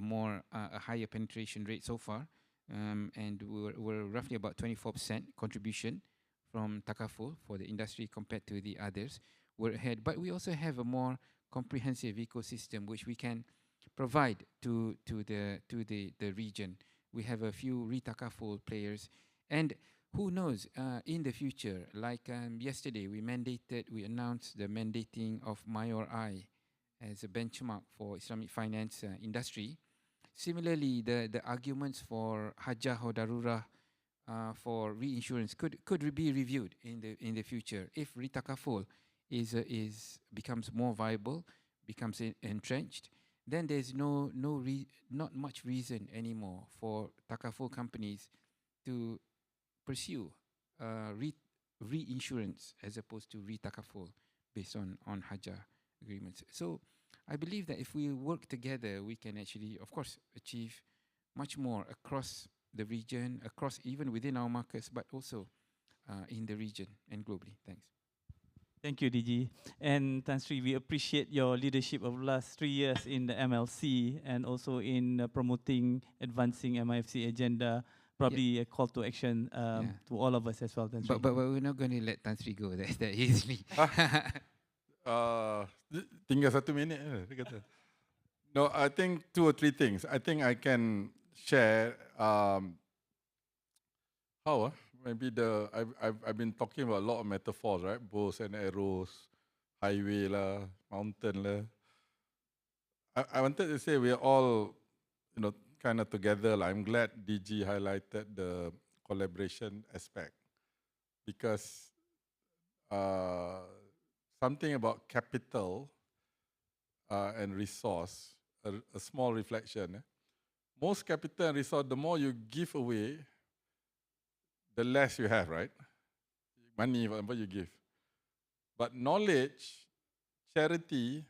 higher penetration rate so far, and we're roughly about 24% contribution from Takaful for the industry compared to the others, we're ahead. But we also have a more comprehensive ecosystem which we can provide to the region. We have a few Takaful players, and who knows, in the future, like yesterday we announced the mandating of MIOR-I as a benchmark for Islamic finance industry. Similarly, the arguments for Hajjah or Darurah for reinsurance could be reviewed in the future if retakaful becomes more viable, becomes entrenched. Then there's not much reason anymore for takaful companies to pursue reinsurance as opposed to retakaful based on Hajjah agreements. So I believe that if we work together, we can actually, of course, achieve much more across the region, across even within our markets, but also in the region and globally. Thanks. Thank you, DG. And Tan Sri, we appreciate your leadership over the last 3 years in the MLC and also in promoting, advancing MIFC agenda. Probably a call to action to all of us as well, Tan Sri. But we're not going to let Tan Sri go that easily. Tinggal 1 minit dia kata. No, I think 2 or 3 things. I think I can share maybe I've been talking about a lot of metaphors, right? Bows and arrows, highway lah, mountain lah. I wanted to say we are all, kind of together. I'm glad DG highlighted the collaboration aspect because something about capital and resource, a small reflection. Most capital and resource, the more you give away, the less you have, right? Money, whatever you give. But knowledge, charity,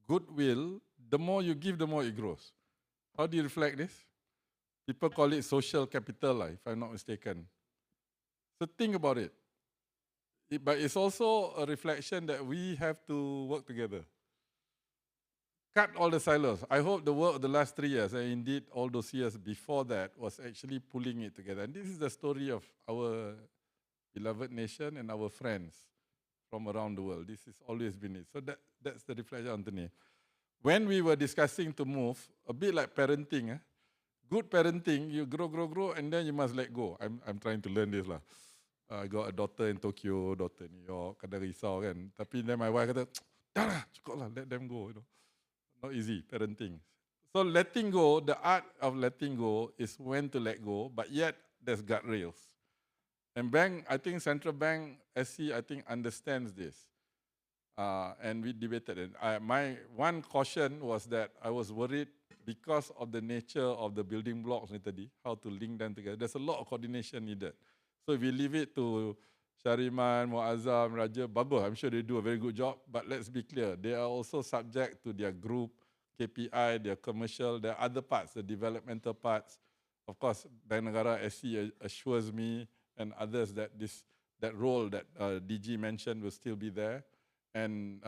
goodwill, the more you give, the more it grows. How do you reflect this? People call it social capital, if I'm not mistaken. So think about it. But it's also a reflection that we have to work together. Cut all the silos. I hope the work of the last 3 years, and indeed all those years before that, was actually pulling it together. And this is the story of our beloved nation and our friends from around the world. This has always been it. So that's the reflection, Anthony. When we were discussing to move, a bit like parenting, good parenting, you grow, and then you must let go. I'm trying to learn this lah. I got a daughter in Tokyo, daughter in New York, kadang risau kan. Tapi then my wife kata, dah lah, cukup lah, let them go. Not easy, parenting. So letting go, the art of letting go is when to let go, but yet there's guardrails. And bank, I think central bank, SC, I think understands this. And we debated it. My one caution was that I was worried because of the nature of the building blocks ni tadi, how to link them together. There's a lot of coordination needed. So if we leave it to Shariman, Muazzam, Raja, bagus, I'm sure they do a very good job. But let's be clear, they are also subject to their group, KPI, their commercial, their other parts, the developmental parts. Of course, Bank Negara SC assures me and others that that role that DG mentioned will still be there. And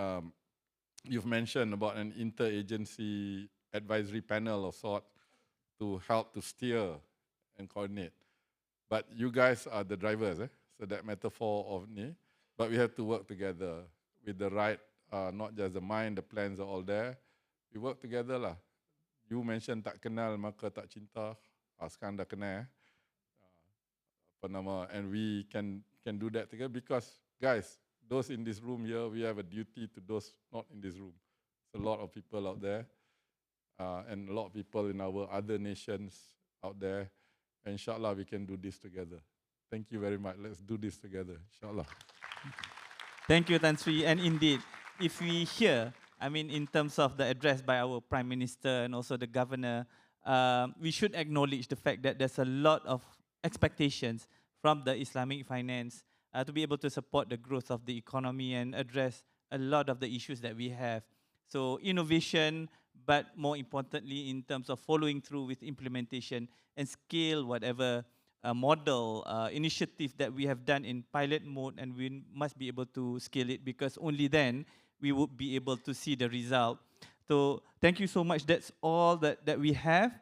you've mentioned about an interagency advisory panel of sort to help to steer and coordinate. But you guys are the drivers, so that metaphor of ni. But we have to work together with the right, not just the mind, the plans are all there. We work together lah. You mentioned tak kenal maka tak cinta. Sekarang dah kenal. And we can do that together because, guys, those in this room here, we have a duty to those not in this room. There's a lot of people out there and a lot of people in our other nations out there. Inshallah, we can do this together. Thank you very much. Let's do this together, inshallah. Thank you, Tan Sri. And indeed, if we hear, in terms of the address by our Prime Minister and also the Governor, we should acknowledge the fact that there's a lot of expectations from the Islamic finance to be able to support the growth of the economy and address a lot of the issues that we have. So innovation, but more importantly in terms of following through with implementation and scale whatever model initiative that we have done in pilot mode, and we must be able to scale it because only then we would be able to see the result. So thank you so much. That's all that we have.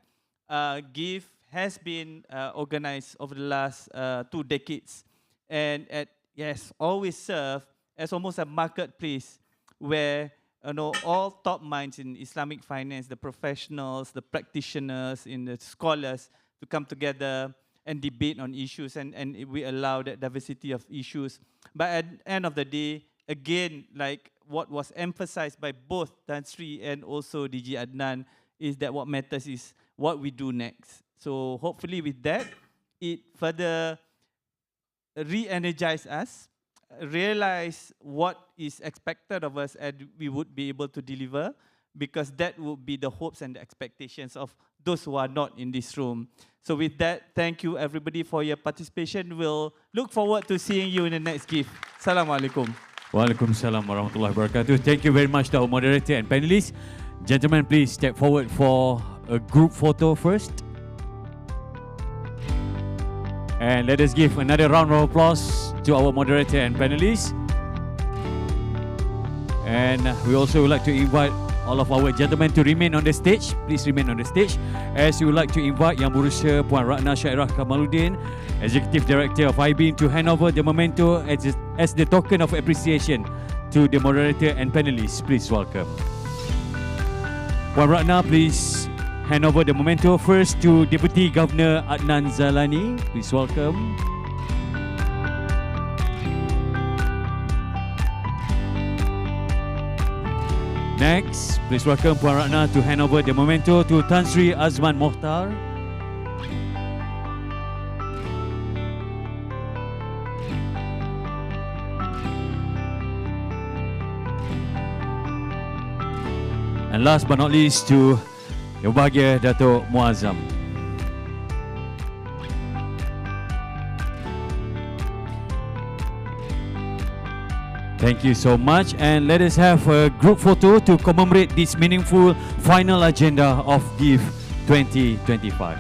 GIFF has been organized over the last 2 decades and always serve as almost a marketplace where all top minds in Islamic finance, the professionals, the practitioners, the scholars to come together and debate on issues, and we allow that diversity of issues. But at the end of the day, again, like what was emphasized by both Tan Sri and also DG Adnan, is that what matters is what we do next. So hopefully with that, it further re-energize us, realize what is expected of us and we would be able to deliver, because that would be the hopes and the expectations of those who are not in this room. So with that, thank you everybody for your participation. We'll look forward to seeing you in the next GIFT. Assalamualaikum. Waalaikumsalam warahmatullahi wabarakatuh. Thank you very much to our moderator and panelists. Gentlemen, please step forward for a group photo first. And let us give another round of applause to our moderator and panelists. And we also would like to invite all of our gentlemen to remain on the stage. Please remain on the stage. As we would like to invite Yang Berusia Puan Ratna Syairah Kamaluddin, Executive Director of AIBIM, to hand over the memento as the token of appreciation to the moderator and panelists. Please welcome. Puan Ratna, please hand over the memento first to Deputy Governor Adnan Zaylani. Please welcome. Next, please welcome Puan Ratna to hand over the memento to Tan Sri Azman Mokhtar. And last but not least, to Yang Berbahagia Dato Muazzam. Thank you so much, and let us have a group photo to commemorate this meaningful final agenda of GIFT 2025.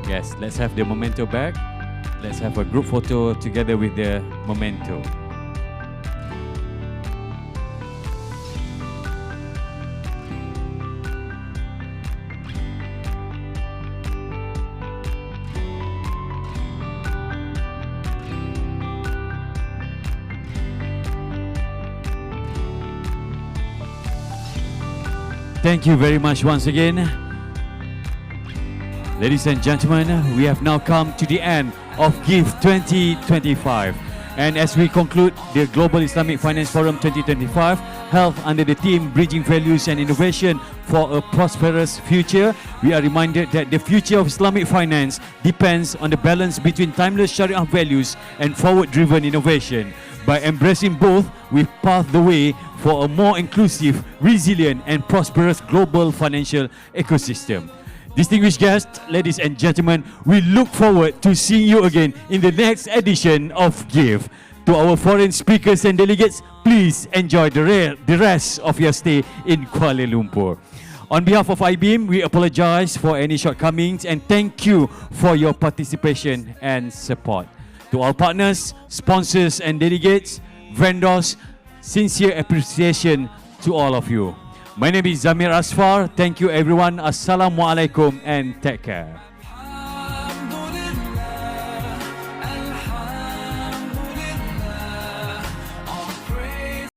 Yes, let's have the memento back. Let's have a group photo together with the memento. Thank you very much once again. Ladies and gentlemen, we have now come to the end of GIFT 2025. And as we conclude the Global Islamic Finance Forum 2025, held under the theme Bridging Values and Innovation for a Prosperous Future, we are reminded that the future of Islamic finance depends on the balance between timeless Sharia values and forward-driven innovation. By embracing both, we path the way for a more inclusive, resilient and prosperous global financial ecosystem. Distinguished guests, ladies and gentlemen, we look forward to seeing you again in the next edition of GIFT. To our foreign speakers and delegates, please enjoy the rest of your stay in Kuala Lumpur. On behalf of AIBIM, we apologize for any shortcomings and thank you for your participation and support. To our partners, sponsors and delegates, vendors, sincere appreciation to all of you. My name is Zamir Asfar. Thank you everyone. Assalamualaikum and take care.